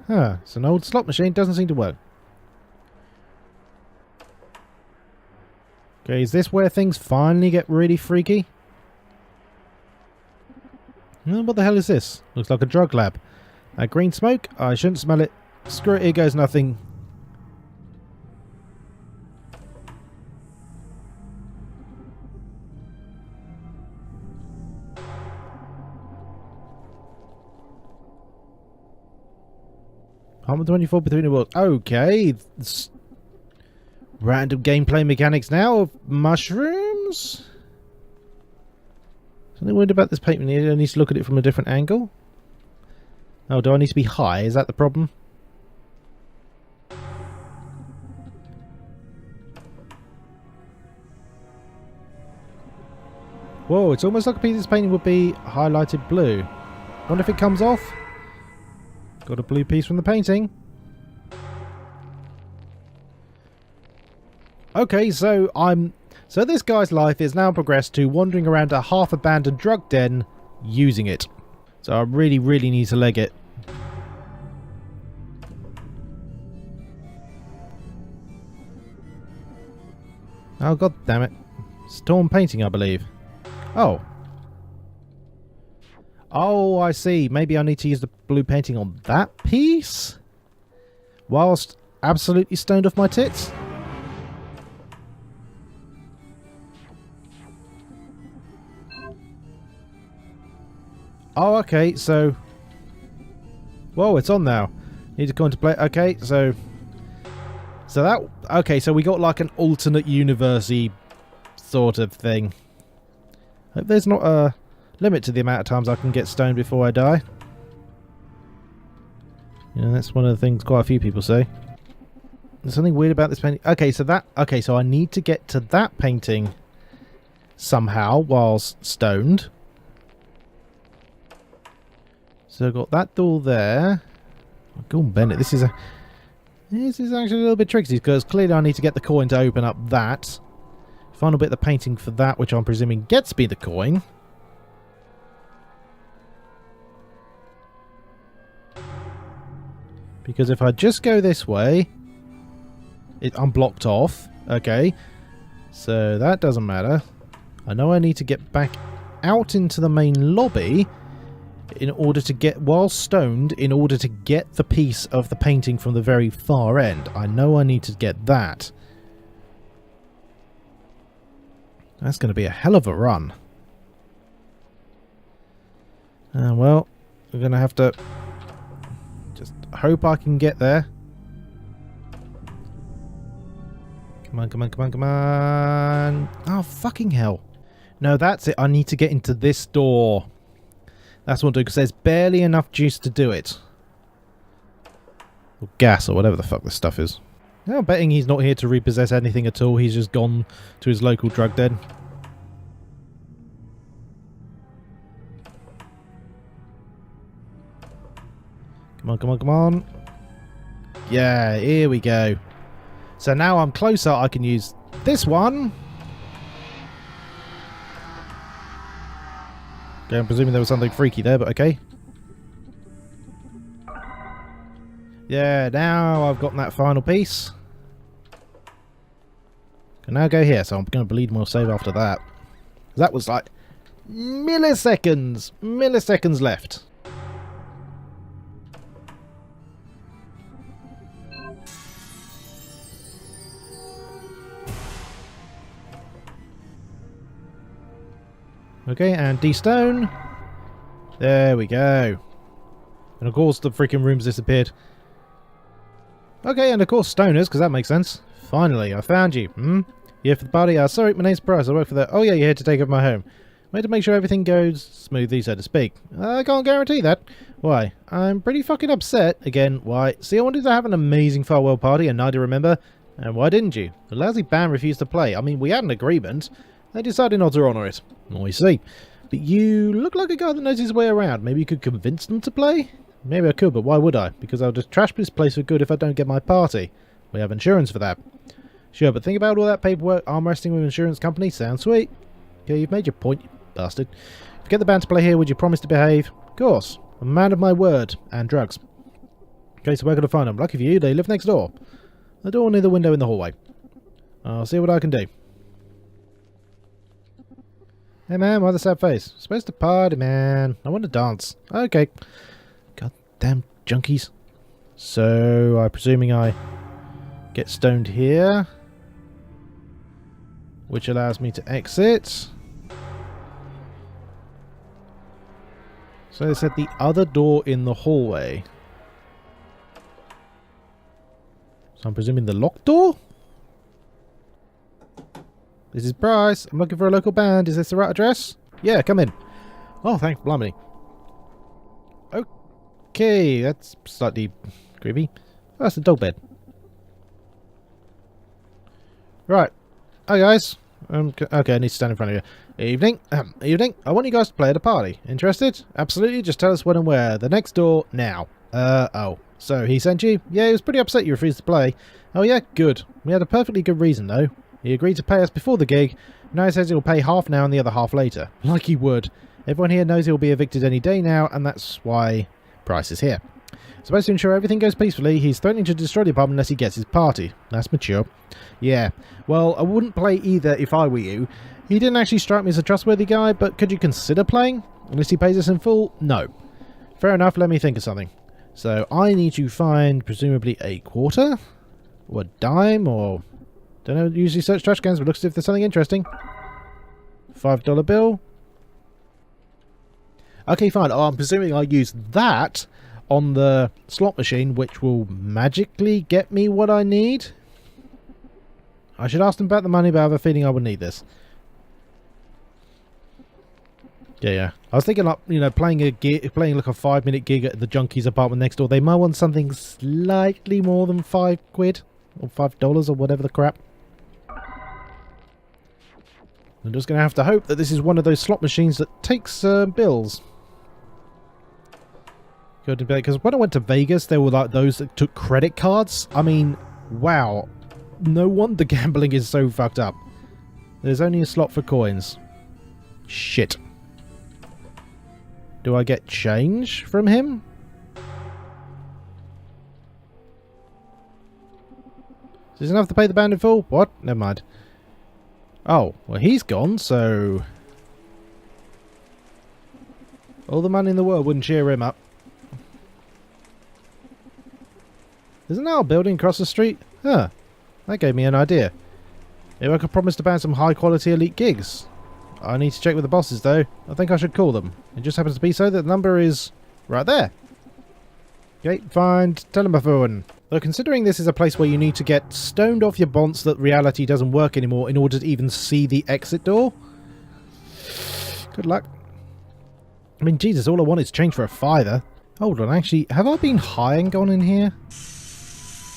Speaker 1: Huh, it's an old slot machine. Doesn't seem to work. Okay, is this where things finally get really freaky? What the hell is this? Looks like a drug lab. Green smoke? I shouldn't smell it. Screw it, here goes nothing. Apartment 24 between the worlds. Okay. Random gameplay mechanics now of mushrooms. Something weird about this painting. I need to look at it from a different angle. Oh, do I need to be high? Is that the problem? Whoa, it's almost like a piece of this painting would be highlighted blue. Wonder if it comes off? Got a blue piece from the painting. Okay, so this guy's life is now progressed to wandering around a half-abandoned drug den using it. So I really, really need to leg it. Oh, god damn it. It's torn painting, I believe. Oh. Oh, I see. Maybe I need to use the blue painting on that piece? Whilst absolutely stoned off my tits? Oh, okay, so... Whoa, it's on now. Need to contemplate... Okay, so that... Okay, so we got like an alternate universe-y sort of thing. Hope there's not a limit to the amount of times I can get stoned before I die. Yeah, that's one of the things quite a few people say. There's something weird about this painting. Okay, so that... Okay, so I need to get to that painting somehow whilst stoned. So I've got that door there. Oh, go on, Bennett. This is actually a little bit tricky because clearly I need to get the coin to open up that. Final bit of the painting for that, which I'm presuming gets me the coin. Because if I just go this way, I'm blocked off. Okay. So that doesn't matter. I know I need to get back out into the main lobby in order to get, while stoned, in order to get the piece of the painting from the very far end. I know I need to get that. That's going to be a hell of a run. Well, we're going to have to just hope I can get there. Come on, come on, come on, come on. Oh, fucking hell. No, that's it. I need to get into this door. That's what I'm doing, because there's barely enough juice to do it. Or gas, or whatever the fuck this stuff is. I'm betting he's not here to repossess anything at all. He's just gone to his local drug den. Come on, come on, come on. Yeah, here we go. So now I'm closer, I can use this one. Okay, I'm presuming there was something freaky there, but okay. Yeah, now I've gotten that final piece. Can now go here, so I'm going to bleed more save after that. That was like milliseconds left. Okay, and de-stone. There we go. And of course the freaking room's disappeared. Okay, and of course stoners, because that makes sense. Finally, I found you. You here for the party? Sorry, my name's Bryce. I work for the... Oh yeah, you're here to take over my home. Made to make sure everything goes smoothly, so to speak. I can't guarantee that. Why? I'm pretty fucking upset. Again, why? See, I wanted to have an amazing farewell party and neither remember. And why didn't you? The lousy band refused to play. I mean, we had an agreement. They decided not to honour it. I see. But you look like a guy that knows his way around. Maybe you could convince them to play? Maybe I could, but why would I? Because I'll just trash this place for good if I don't get my party. We have insurance for that. Sure, but think about all that paperwork, arm wrestling with an insurance company. Sounds sweet. Okay, you've made your point, you bastard. If you get the band to play here, would you promise to behave? Of course. I'm a man of my word. And drugs. Okay, so where can I find them? Lucky for you, they live next door. The door near the window in the hallway. I'll see what I can do. Hey man, why the sad face? Supposed to party, man. I want to dance. Okay. Goddamn junkies. So, I'm presuming I get stoned here. Which allows me to exit. So they said the other door in the hallway. So I'm presuming the locked door? This is Bryce. I'm looking for a local band. Is this the right address? Yeah, come in. Oh, thanks, blimey. Okay, that's slightly creepy. Oh, that's a dog bed. Right. Hi, guys. Okay, I need to stand in front of you. Evening. Evening. I want you guys to play at a party. Interested? Absolutely. Just tell us when and where. The next door now. Oh. So, he sent you? Yeah, he was pretty upset you refused to play. Oh, yeah? Good. We had a perfectly good reason, though. He agreed to pay us before the gig. Now he says he'll pay half now and the other half later. Like he would. Everyone here knows he'll be evicted any day now, and that's why Price is here. Supposed to ensure everything goes peacefully, he's threatening to destroy the apartment unless he gets his party. That's mature. Yeah. Well, I wouldn't play either if I were you. He didn't actually strike me as a trustworthy guy, but could you consider playing? Unless he pays us in full? No. Fair enough, let me think of something. So, I need to find, presumably, a quarter? Or a dime, or... Don't know, usually search trash cans, but looks as if there's something interesting. $5 bill. Okay, fine. Oh, I'm presuming I use that on the slot machine, which will magically get me what I need. I should ask them about the money, but I have a feeling I would need this. Yeah. I was thinking, like, you know, playing like a 5-minute gig at the Junkies apartment next door. They might want something slightly more than £5 or $5 or whatever the crap. I'm just going to have to hope that this is one of those slot machines that takes bills. Because when I went to Vegas, there were like those that took credit cards. I mean, wow. No wonder gambling is so fucked up. There's only a slot for coins. Shit. Do I get change from him? Is this enough to pay the band in full? What? Never mind. Oh, well he's gone, so... all the money in the world wouldn't cheer him up. Isn't that our building across the street? Huh. That gave me an idea. Maybe I could promise the band some high quality elite gigs. I need to check with the bosses though. I think I should call them. It just happens to be so that the number is right there. Okay, find telephone. Though considering this is a place where you need to get stoned off your bonds that reality doesn't work anymore in order to even see the exit door. Good luck. I mean, Jesus, all I want is change for a $5. Hold on, actually, have I been high and gone in here?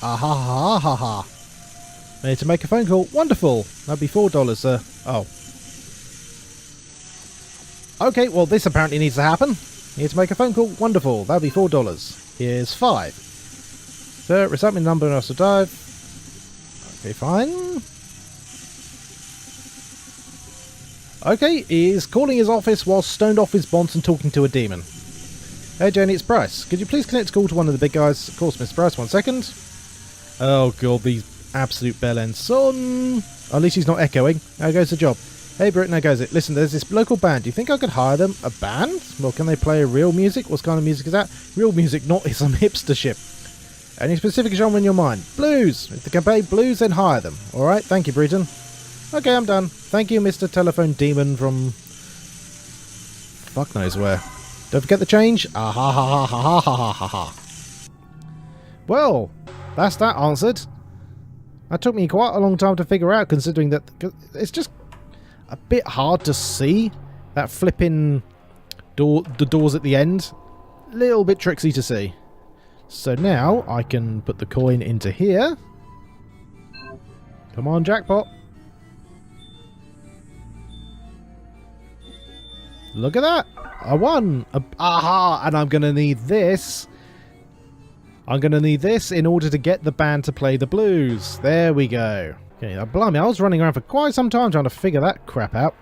Speaker 1: Ah ha ha ha ha. I need to make a phone call. Wonderful. That'd be $4, sir. Oh. Okay, well this apparently needs to happen. Need to make a phone call. Wonderful. That'd be $4. Here's 5. Sir, recite my number and I'll dive. Okay, fine. Okay, he's calling his office while stoned off his bonds and talking to a demon. Hey Jenny, it's Bryce. Could you please connect a call to one of the big guys? Of course, Miss Bryce, 1 second. Oh god, these absolute bellends. Son! At least he's not echoing. How goes the job? Hey Brit, how goes it? Listen, there's this local band. Do you think I could hire them? A band? Well, can they play real music? What kind of music is that? Real music, not some hipster shit. Any specific genre in your mind? Blues! If they can play blues, then hire them. Alright, thank you, Britton. Okay, I'm done. Thank you, Mr. Telephone Demon from... fuck knows where. Don't forget the change. Ah ha ha ha ha ha ha ha ha. Well, that's that answered. That took me quite a long time to figure out, considering that it's just a bit hard to see that flipping door, the doors at the end. Little bit tricksy to see. So now I can put the coin into here. Come on, jackpot. Look at that. I won. Aha, and I'm going to need this. I'm going to need this in order to get the band to play the blues. There we go. Okay, now, blimey, I was running around for quite some time trying to figure that crap out.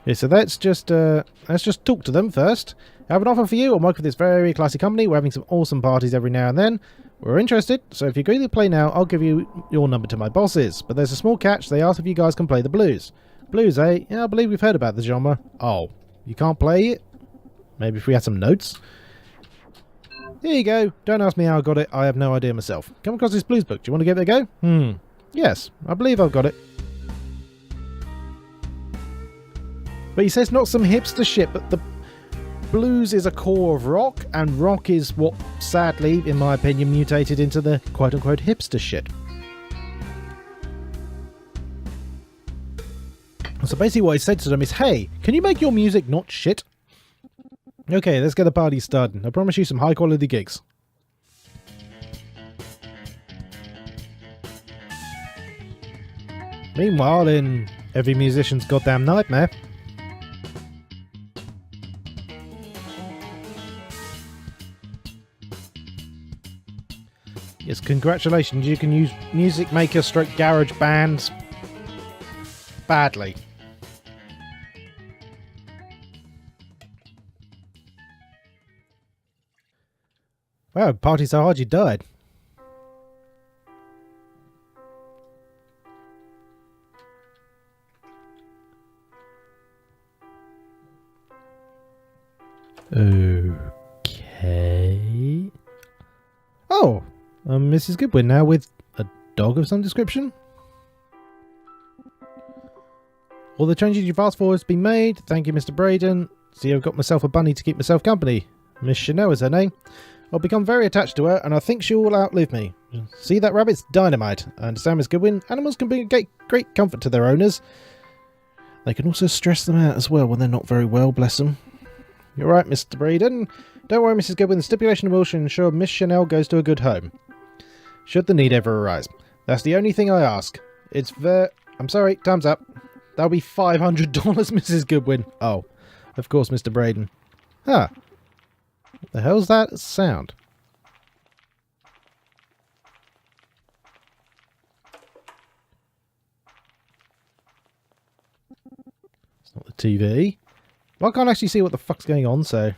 Speaker 1: Okay, so let's just talk to them first. I have an offer for you. I'm working with this very classy company. We're having some awesome parties every now and then. We're interested, so if you agree to play now, I'll give you your number to my bosses. But there's a small catch. They ask if you guys can play the blues. Blues, eh? Yeah, I believe we've heard about the genre. Oh, you can't play it? Maybe if we had some notes? Here you go. Don't ask me how I got it. I have no idea myself. Come across this blues book. Do you want to give it a go? Yes, I believe I've got it. But he says not some hipster shit, but the blues is a core of rock, and rock is what, sadly, in my opinion, mutated into the quote-unquote hipster shit. So basically what I said to them is, hey, can you make your music not shit? Okay, let's get the party started. I promise you some high-quality gigs. Meanwhile, in every musician's goddamn nightmare... Yes, congratulations, you can use Music Maker / Garage Bands badly. Wow, party so hard you died. Okay. Oh, Mrs. Goodwin now with a dog of some description. All the changes you've asked for has been made. Thank you, Mr. Braden. See, I've got myself a bunny to keep myself company. Miss Chanel is her name. I'll become very attached to her, and I think she will outlive me. See, that rabbit's dynamite. I understand, Miss Goodwin. Animals can be a great comfort to their owners. They can also stress them out as well when they're not very well, bless them. You're right, Mr. Braden. Don't worry, Mrs. Goodwin. The stipulation will ensure Miss Chanel goes to a good home, should the need ever arise. That's the only thing I ask. It's I'm sorry, time's up. That'll be $500, Mrs. Goodwin. Oh, of course, Mr. Braden. Huh. What the hell's that sound? It's not the TV. Well, I can't actually see what the fuck's going on, so...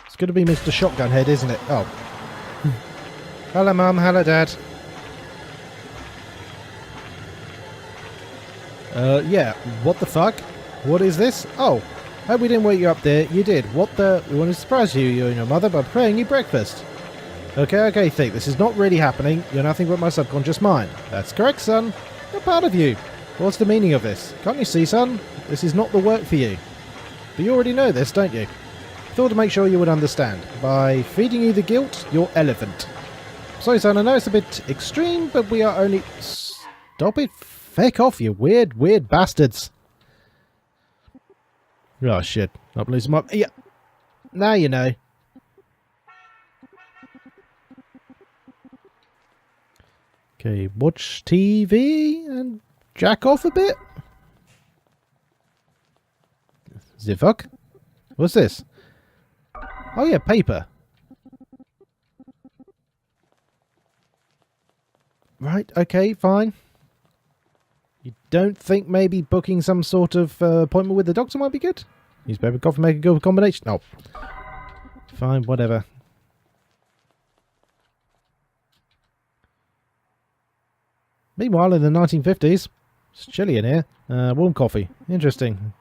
Speaker 1: It's going to be Mr. Shotgun Head, isn't it? Oh. Hello, Mum. Hello, Dad. Yeah. What the fuck? What is this? Oh. Hope we didn't wake you up there. You did. What the... We want to surprise you and your mother by preparing you breakfast. Okay, think. This is not really happening. You're nothing but my subconscious mind. That's correct, son. I'm proud of you. What's the meaning of this? Can't you see, son? This is not the work for you. But you already know this, don't you? Thought to make sure you would understand. By feeding you the guilt, you're elephant. Sorry, son, I know it's a bit extreme, but we are only... Stop it. Feck off, you weird bastards. Oh, shit. I'm losing my... Yeah. Now you know. Okay, watch TV and jack off a bit. The fuck? What's this? Oh yeah, paper. Right, okay, fine. You don't think maybe booking some sort of appointment with the doctor might be good? Newspaper, coffee make a good combination? Oh. Fine, whatever. Meanwhile, in the 1950s, it's chilly in here. Warm coffee. Interesting.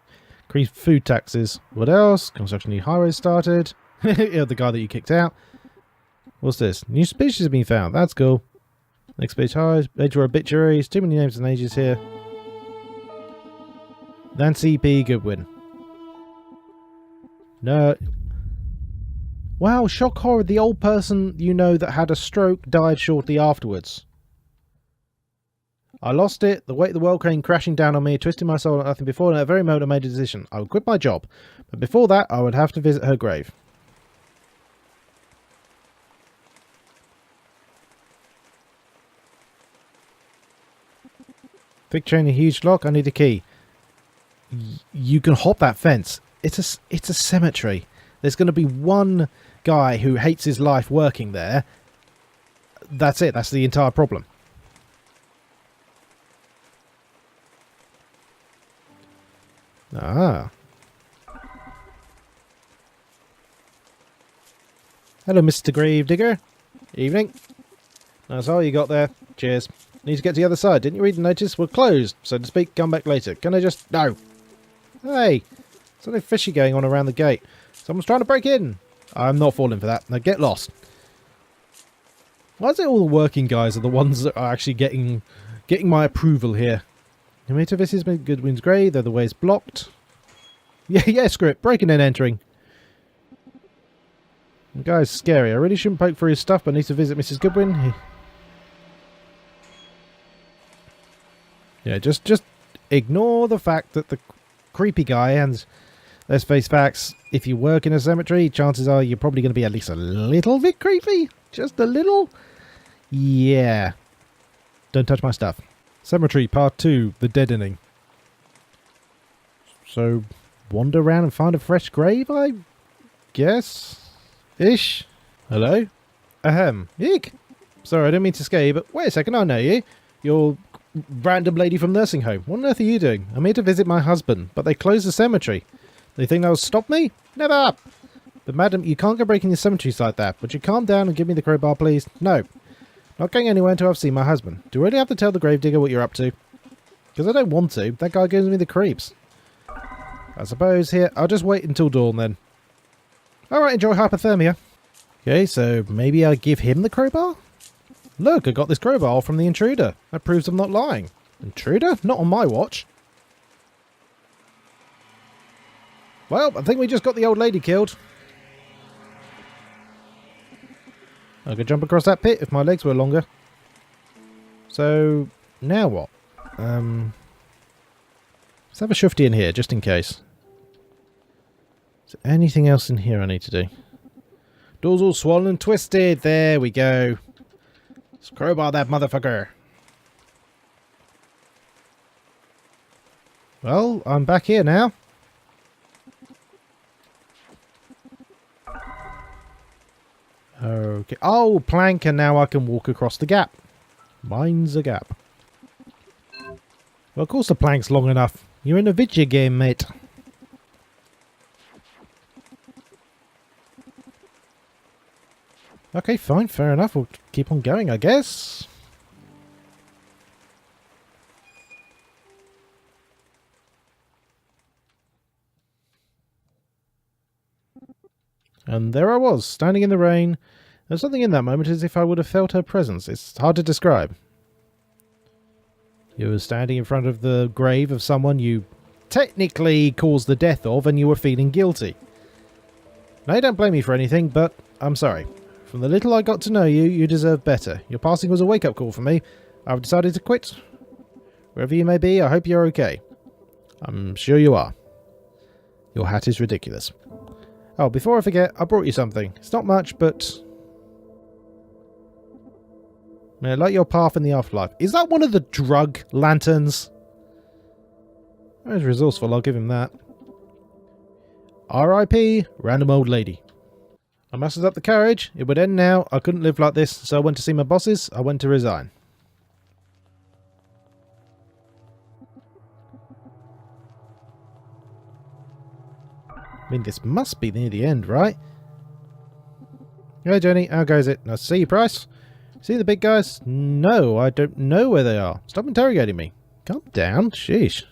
Speaker 1: Increased food taxes. What else? Construction new highways started. The guy that you kicked out. What's this? New species have been found. That's cool. Next page highs. Page for obituaries. Too many names and ages here. Nancy P. Goodwin. No. Wow, shock horror. The old person you know that had a stroke died shortly afterwards. I lost it. The weight of the world came crashing down on me, twisting my soul like nothing before, and at the very moment I made a decision. I would quit my job. But before that, I would have to visit her grave. Thick chain, a huge lock. I need a key. You can hop that fence. It's a cemetery. There's going to be one guy who hates his life working there. That's it. That's the entire problem. Ah. Hello, Mr. Gravedigger. Evening. That's all you got there. Cheers. Need to get to the other side. Didn't you read the notice? We're closed, so to speak. Come back later. Can I just... No. Hey. Something fishy going on around the gate. Someone's trying to break in. I'm not falling for that. Now get lost. Why is it all the working guys are the ones that are actually getting my approval here? The meter, this is Goodwin's grave, though the way is blocked. Yeah, screw it. Breaking and entering. The guy's scary. I really shouldn't poke through his stuff, but I need to visit Mrs. Goodwin. Yeah, just ignore the fact that the creepy guy, and let's face facts, if you work in a cemetery, chances are you're probably going to be at least a little bit creepy. Just a little. Yeah. Don't touch my stuff. Cemetery Part 2, The Deadening. So, wander around and find a fresh grave, I guess? Ish. Hello? Ahem. Eek. Sorry, I didn't mean to scare you, but wait a second, I know you. You're random lady from nursing home. What on earth are you doing? I'm here to visit my husband, but they closed the cemetery. They think they'll stop me? Never! But madam, you can't go breaking the cemeteries like that. Would you calm down and give me the crowbar, please? No. Not going anywhere until I've seen my husband. Do I really have to tell the gravedigger what you're up to? Because I don't want to. That guy gives me the creeps. I suppose here, I'll just wait until dawn then. Alright, enjoy hypothermia. Okay, so maybe I give him the crowbar? Look, I got this crowbar from the intruder. That proves I'm not lying. Intruder? Not on my watch. Well, I think we just got the old lady killed. I could jump across that pit if my legs were longer. So, now what? Let's have a shufty in here, just in case. Is there anything else in here I need to do? Door's all swollen and twisted. There we go. Let's crowbar that motherfucker. Well, I'm back here now. Okay. Oh, plank, and now I can walk across the gap. Mine's a gap. Well, of course the plank's long enough. You're in a video game, mate. Okay, fine, fair enough. We'll keep on going, I guess. And there I was, standing in the rain. There's something in that moment as if I would have felt her presence. It's hard to describe. You were standing in front of the grave of someone you technically caused the death of, and you were feeling guilty. Now, you don't blame me for anything, but I'm sorry. From the little I got to know you, you deserve better. Your passing was a wake-up call for me. I've decided to quit. Wherever you may be, I hope you're okay. I'm sure you are. Your hat is ridiculous. Oh, before I forget, I brought you something. It's not much, but... yeah, like your path in the afterlife. Is that one of the drug lanterns? He's resourceful, I'll give him that. R.I.P. Random old lady. I mustered up the courage. It would end now. I couldn't live like this, so I went to see my bosses. I went to resign. I mean, this must be near the end, right? Hey, Jenny, how goes it? Nice to see you, Price. See the big guys? No, I don't know where they are. Stop interrogating me. Calm down. Sheesh.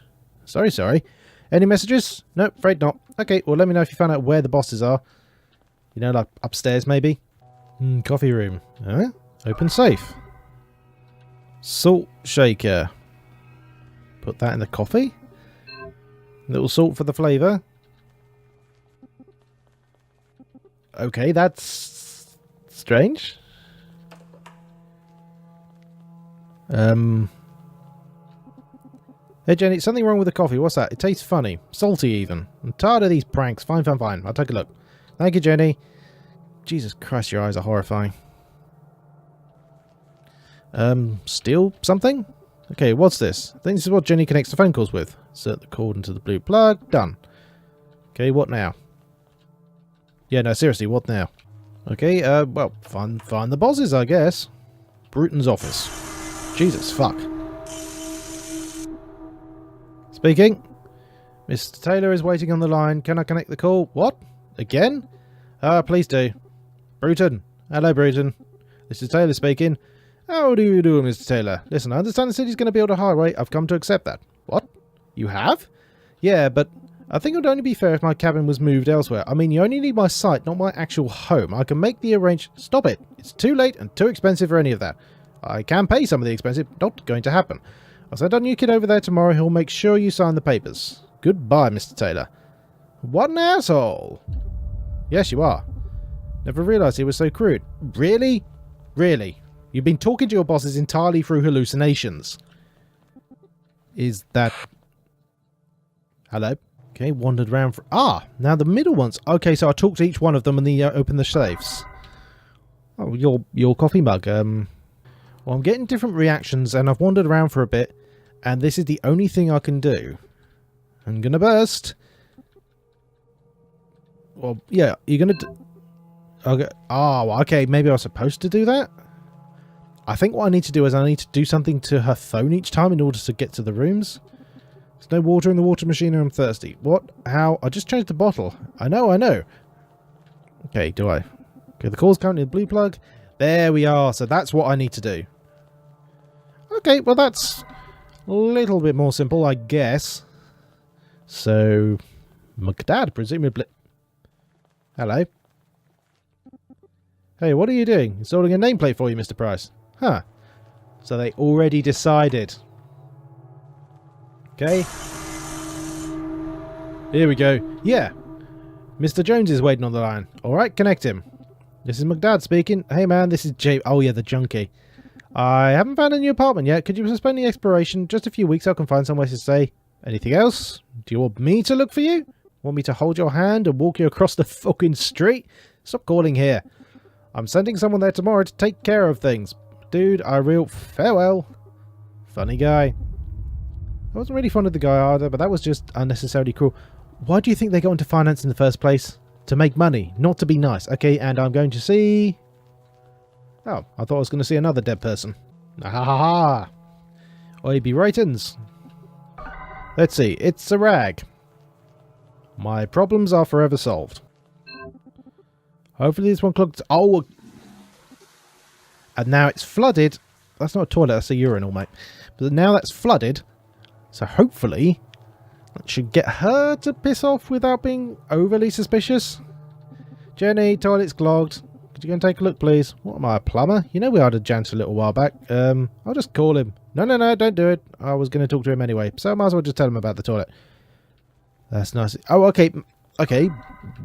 Speaker 1: Sorry. Any messages? Nope, afraid not. Okay, well, let me know if you found out where the bosses are. You know, like upstairs, maybe? Coffee room. Huh? Open safe. Salt shaker. Put that in the coffee. Little salt for the flavour. Okay, that's strange. Hey Jenny, something wrong with the coffee. What's that? It tastes funny. Salty even. I'm tired of these pranks. Fine. I'll take a look. Thank you, Jenny. Jesus Christ, your eyes are horrifying. Steal something? Okay, what's this? I think this is what Jenny connects the phone calls with. Insert the cord into the blue plug. Done. Okay, what now? Yeah, no, seriously, what now? Okay, well, find the bosses, I guess. Bruton's office. Jesus, fuck. Speaking. Mr. Taylor is waiting on the line. Can I connect the call? What? Again? Please do. Bruton. Hello, Bruton. This is Taylor speaking. How do you do, Mr. Taylor? Listen, I understand the city's going to build a highway. I've come to accept that. What? You have? Yeah, but I think it would only be fair if my cabin was moved elsewhere. I mean, you only need my site, not my actual home. I can make the Stop it. It's too late and too expensive for any of that. I can pay some of the expensive. Not going to happen. I'll send our new kid over there tomorrow. He'll make sure you sign the papers. Goodbye, Mr. Taylor. What an asshole! Yes, you are. Never realised he was so crude. Really? Really? You've been talking to your bosses entirely through hallucinations. Is that... Hello? Okay, wandered around for... Ah! Now the middle ones. Okay, so I talked to each one of them and they opened the safes. Oh, your coffee mug. Well, I'm getting different reactions and I've wandered around for a bit. And this is the only thing I can do. I'm gonna burst. Well, yeah, you're gonna... Okay. Oh, okay, maybe I was supposed to do that? I think what I need to do is I need to do something to her phone each time in order to get to the rooms. There's no water in the water machine and I'm thirsty. What? How? I just changed the bottle. I know. Okay, do I? Okay, the call's currently the blue plug. There we are. So that's what I need to do. Okay, well that's a little bit more simple, I guess. So, McDad, presumably... Hello? Hey, what are you doing? Installing a nameplate for you, Mr. Price. Huh. So they already decided. Okay. Here we go. Yeah. Mr. Jones is waiting on the line. Alright, connect him. This is McDad speaking. Hey man, this is Jay. Oh yeah, the junkie. I haven't found a new apartment yet. Could you postpone the expiration? Just a few weeks I can find somewhere to stay. Anything else? Do you want me to look for you? Want me to hold your hand and walk you across the fucking street? Stop calling here. I'm sending someone there tomorrow to take care of things. Dude, farewell. Funny guy. I wasn't really fond of the guy either, but that was just unnecessarily cruel. Why do you think they got into finance in the first place? To make money, not to be nice. Okay, and I'm going to see... Oh, I thought I was going to see another dead person. Ha ha ha! Oi, be rightins. Let's see, it's a rag. My problems are forever solved. Hopefully this one clogged... Oh! And now it's flooded. That's not a toilet, that's a urinal, mate. But now that's flooded. So hopefully that should get her to piss off without being overly suspicious. Jenny, toilet's clogged. Could you go and take a look, please? What am I, a plumber? You know we hired a janitor a little while back. I'll just call him. No, don't do it. I was going to talk to him anyway. So I might as well just tell him about the toilet. That's nice. Oh, okay. Okay.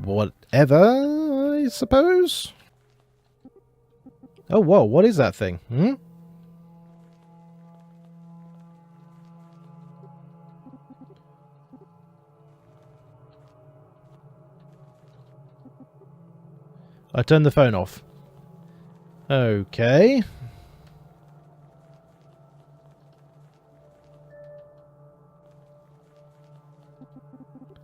Speaker 1: Whatever, I suppose. Oh, whoa. What is that thing? Hmm? I turned the phone off. Okay.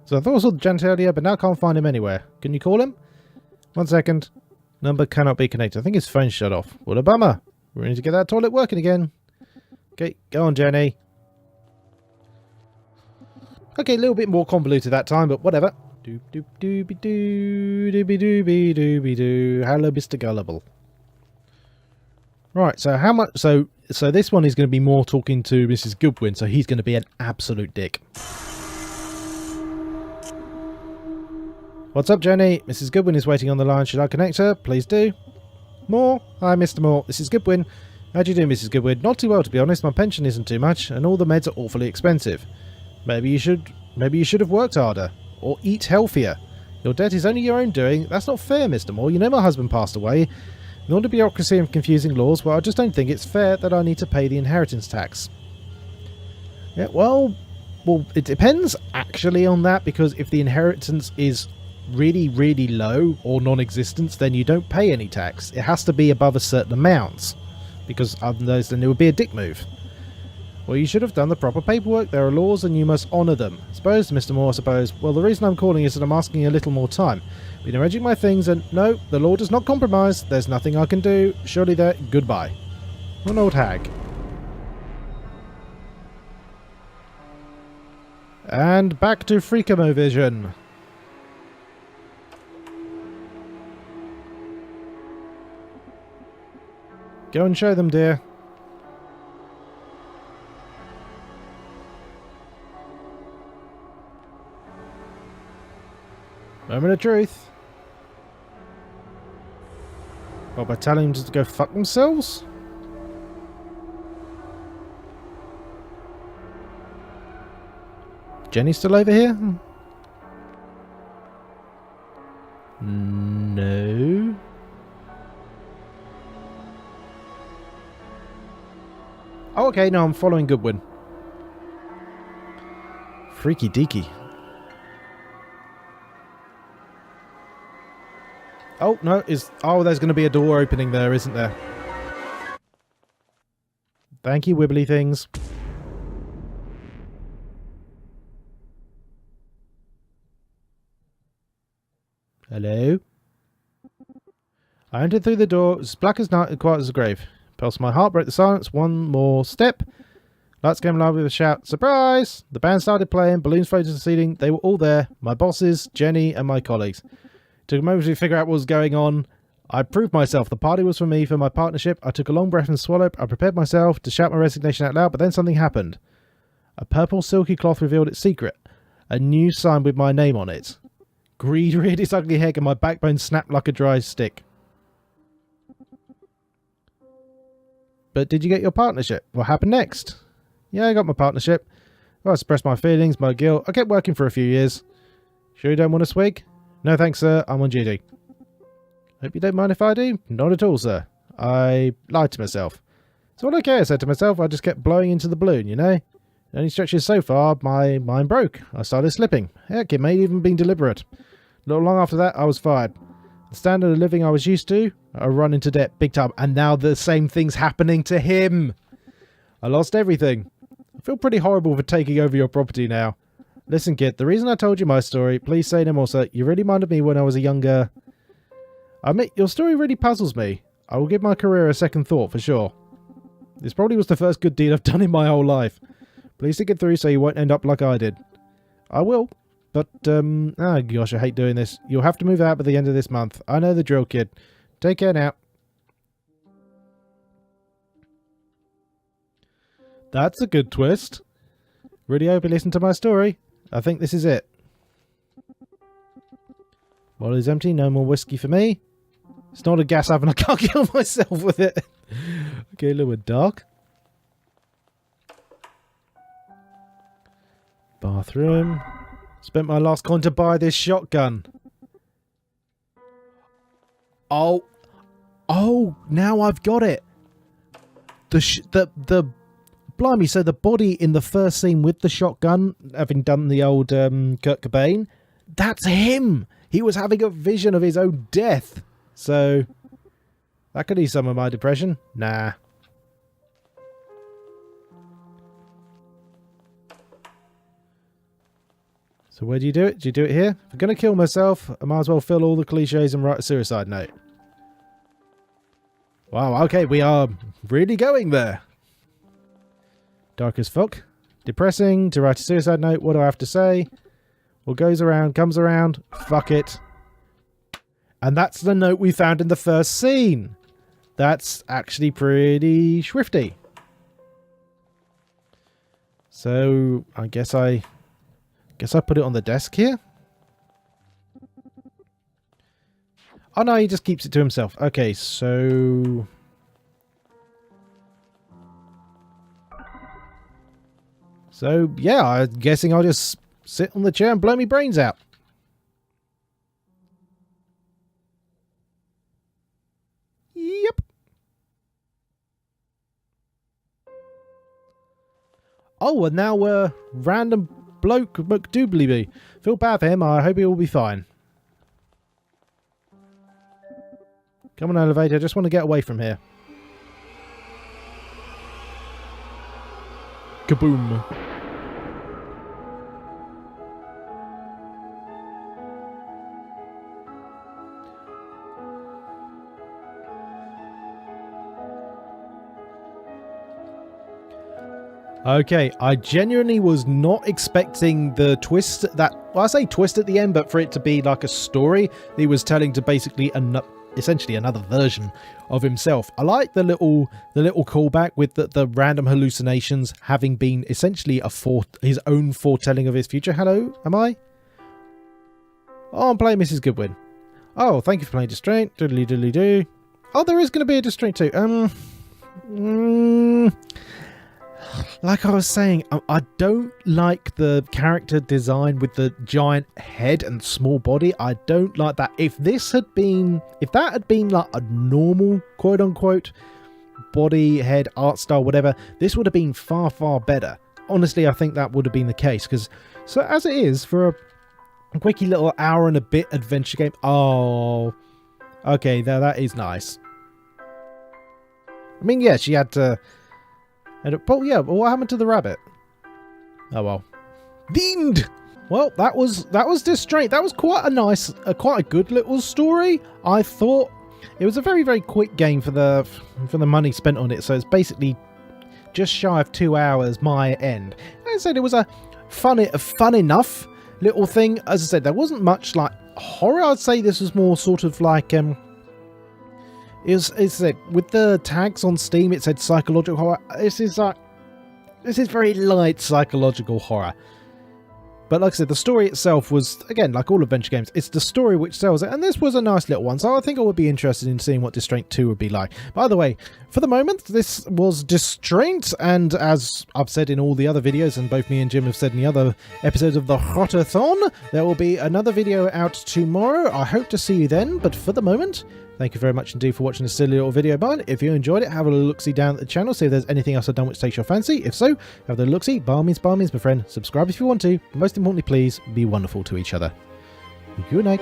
Speaker 1: So I thought I saw the janitor earlier, but now I can't find him anywhere. Can you call him? 1 second. Number cannot be connected. I think his phone's shut off. What a bummer. We need to get that toilet working again. Okay, go on, Jenny. Okay, a little bit more convoluted that time, but whatever. Doop doop doobie doo, doobie doobie doobie doo. Hello, Mr. Gullible. Right, so how much... So this one is going to be more talking to Mrs. Goodwin, so he's going to be an absolute dick. What's up, Jenny? Mrs. Goodwin is waiting on the line. Should I connect her? Please do. Moore? Hi, Mr. Moore. This is Goodwin. How do you do, Mrs. Goodwin? Not too well, to be honest. My pension isn't too much, and all the meds are awfully expensive. Maybe you should have worked harder. Or eat healthier. Your debt is only your own doing. That's not fair, Mr. Moore. You know my husband passed away. In all the bureaucracy and confusing laws, well, I just don't think it's fair that I need to pay the inheritance tax. Yeah, well, it depends actually on that, because if the inheritance is really, really low or non-existent, then you don't pay any tax. It has to be above a certain amount, because otherwise then it would be a dick move. Well, you should have done the proper paperwork. There are laws and you must honour them. Suppose, Mr. Moore, suppose. Well, the reason I'm calling is that I'm asking a little more time. Been arranging my things and... No, the law does not compromise. There's nothing I can do. Surely there... Goodbye. What an old hag. And back to Freakomovision. Go and show them, dear. Moment of truth. What, by telling them to go fuck themselves? Jenny's still over here? No. Oh, okay, no, I'm following Goodwin. Freaky deaky. Oh, no, there's going to be a door opening there, isn't there? Thank you, wibbly things. Hello? I entered through the door. It was black as night and quiet as a grave. Pulse my heart, broke the silence. One more step. Lights came alive with a shout. Surprise! The band started playing. Balloons floated to the ceiling. They were all there. My bosses, Jenny, and my colleagues. Took a moment to figure out what was going on. I proved myself. The party was for me, for my partnership. I took a long breath and swallowed. I prepared myself to shout my resignation out loud, but then something happened. A purple silky cloth revealed its secret. A new sign with my name on it. Greed reared its ugly head and my backbone snapped like a dry stick. But did you get your partnership? What happened next? Yeah, I got my partnership. I suppressed my feelings, my guilt. I kept working for a few years. Sure you don't want a swig? No thanks, sir. I'm on duty. Hope you don't mind if I do? Not at all, sir. I lied to myself. It's all okay, I said to myself. I just kept blowing into the balloon, you know? It only stretches so far, my mind broke. I started slipping. Heck, it may have even been deliberate. Not long after that, I was fired. The standard of living I was used to, I run into debt big time. And now the same thing's happening to him. I lost everything. I feel pretty horrible for taking over your property now. Listen, kid, the reason I told you my story, please say no more, sir. You really reminded me when I was a younger... I admit, your story really puzzles me. I will give my career a second thought, for sure. This probably was the first good deed I've done in my whole life. Please think it through so you won't end up like I did. I will. But, oh gosh, I hate doing this. You'll have to move out by the end of this month. I know the drill, kid. Take care now. That's a good twist. Really hope you listen to my story. I think this is it. Bottle is empty. No more whiskey for me. It's not a gas oven. I can't kill myself with it. Okay, a little bit dark. Bathroom. Spent my last coin to buy this shotgun. Oh, now I've got it. The blimey, so the body in the first scene with the shotgun, having done the old Kurt Cobain, that's him. He was having a vision of his own death. So, that could ease some of my depression. Nah. So where do you do it? Do you do it here? If I'm going to kill myself, I might as well fill all the cliches and write a suicide note. Wow, okay, we are really going there. Dark as fuck. Depressing. To write a suicide note, what do I have to say? What goes around, comes around. Fuck it. And that's the note we found in the first scene. That's actually pretty swifty. So, I guess I put it on the desk here. Oh no, he just keeps it to himself. Okay, so... So, yeah, I'm guessing I'll just sit on the chair and blow my brains out. Yep. Oh, and now, random bloke McDoobly. Feel bad for him. I hope he will be fine. Come on, elevator. I just want to get away from here. Kaboom. Okay, I genuinely was not expecting the twist that... Well, I say twist at the end, but for it to be like a story he was telling to basically essentially another version of himself. I like the little callback with the random hallucinations having been essentially his own foretelling of his future. Hello, am I? Oh, I'm playing Mrs. Goodwin. Oh, thank you for playing Distraint. Doodly doodly doo. Oh, there is going to be a Distraint too. like I was saying, I don't like the character design with the giant head and small body. I don't like that. If that had been like a normal, quote unquote, body, head, art style, whatever, this would have been far, far better. Honestly, I think that would have been the case, because so as it is, for a quickie little hour and a bit adventure game, oh, okay, that is nice. I mean, yeah, she had to... Oh, yeah, what happened to the rabbit? Oh, well. Fiend! Well, that was Distraint. That was quite a nice, quite a good little story. I thought it was a very, very quick game for the money spent on it. So it's basically just shy of 2 hours my end. As I said, it was a fun enough little thing. As I said, there wasn't much like horror. I'd say this was more sort of like It said with the tags on Steam, it said psychological horror. This is very light psychological horror. But like I said, the story itself was, again, like all adventure games, it's the story which sells it. And this was a nice little one, so I think I would be interested in seeing what Distraint 2 would be like. By the way, for the moment, this was Distraint, and as I've said in all the other videos, and both me and Jim have said in the other episodes of the Rotathon, there will be another video out tomorrow. I hope to see you then, but for the moment, thank you very much indeed for watching this silly little video of mine. If you enjoyed it, have a look-see down at the channel, see if there's anything else I've done which takes your fancy. If so, have a look-see. By all means, my friend, subscribe if you want to. Most importantly, please be wonderful to each other. Good night.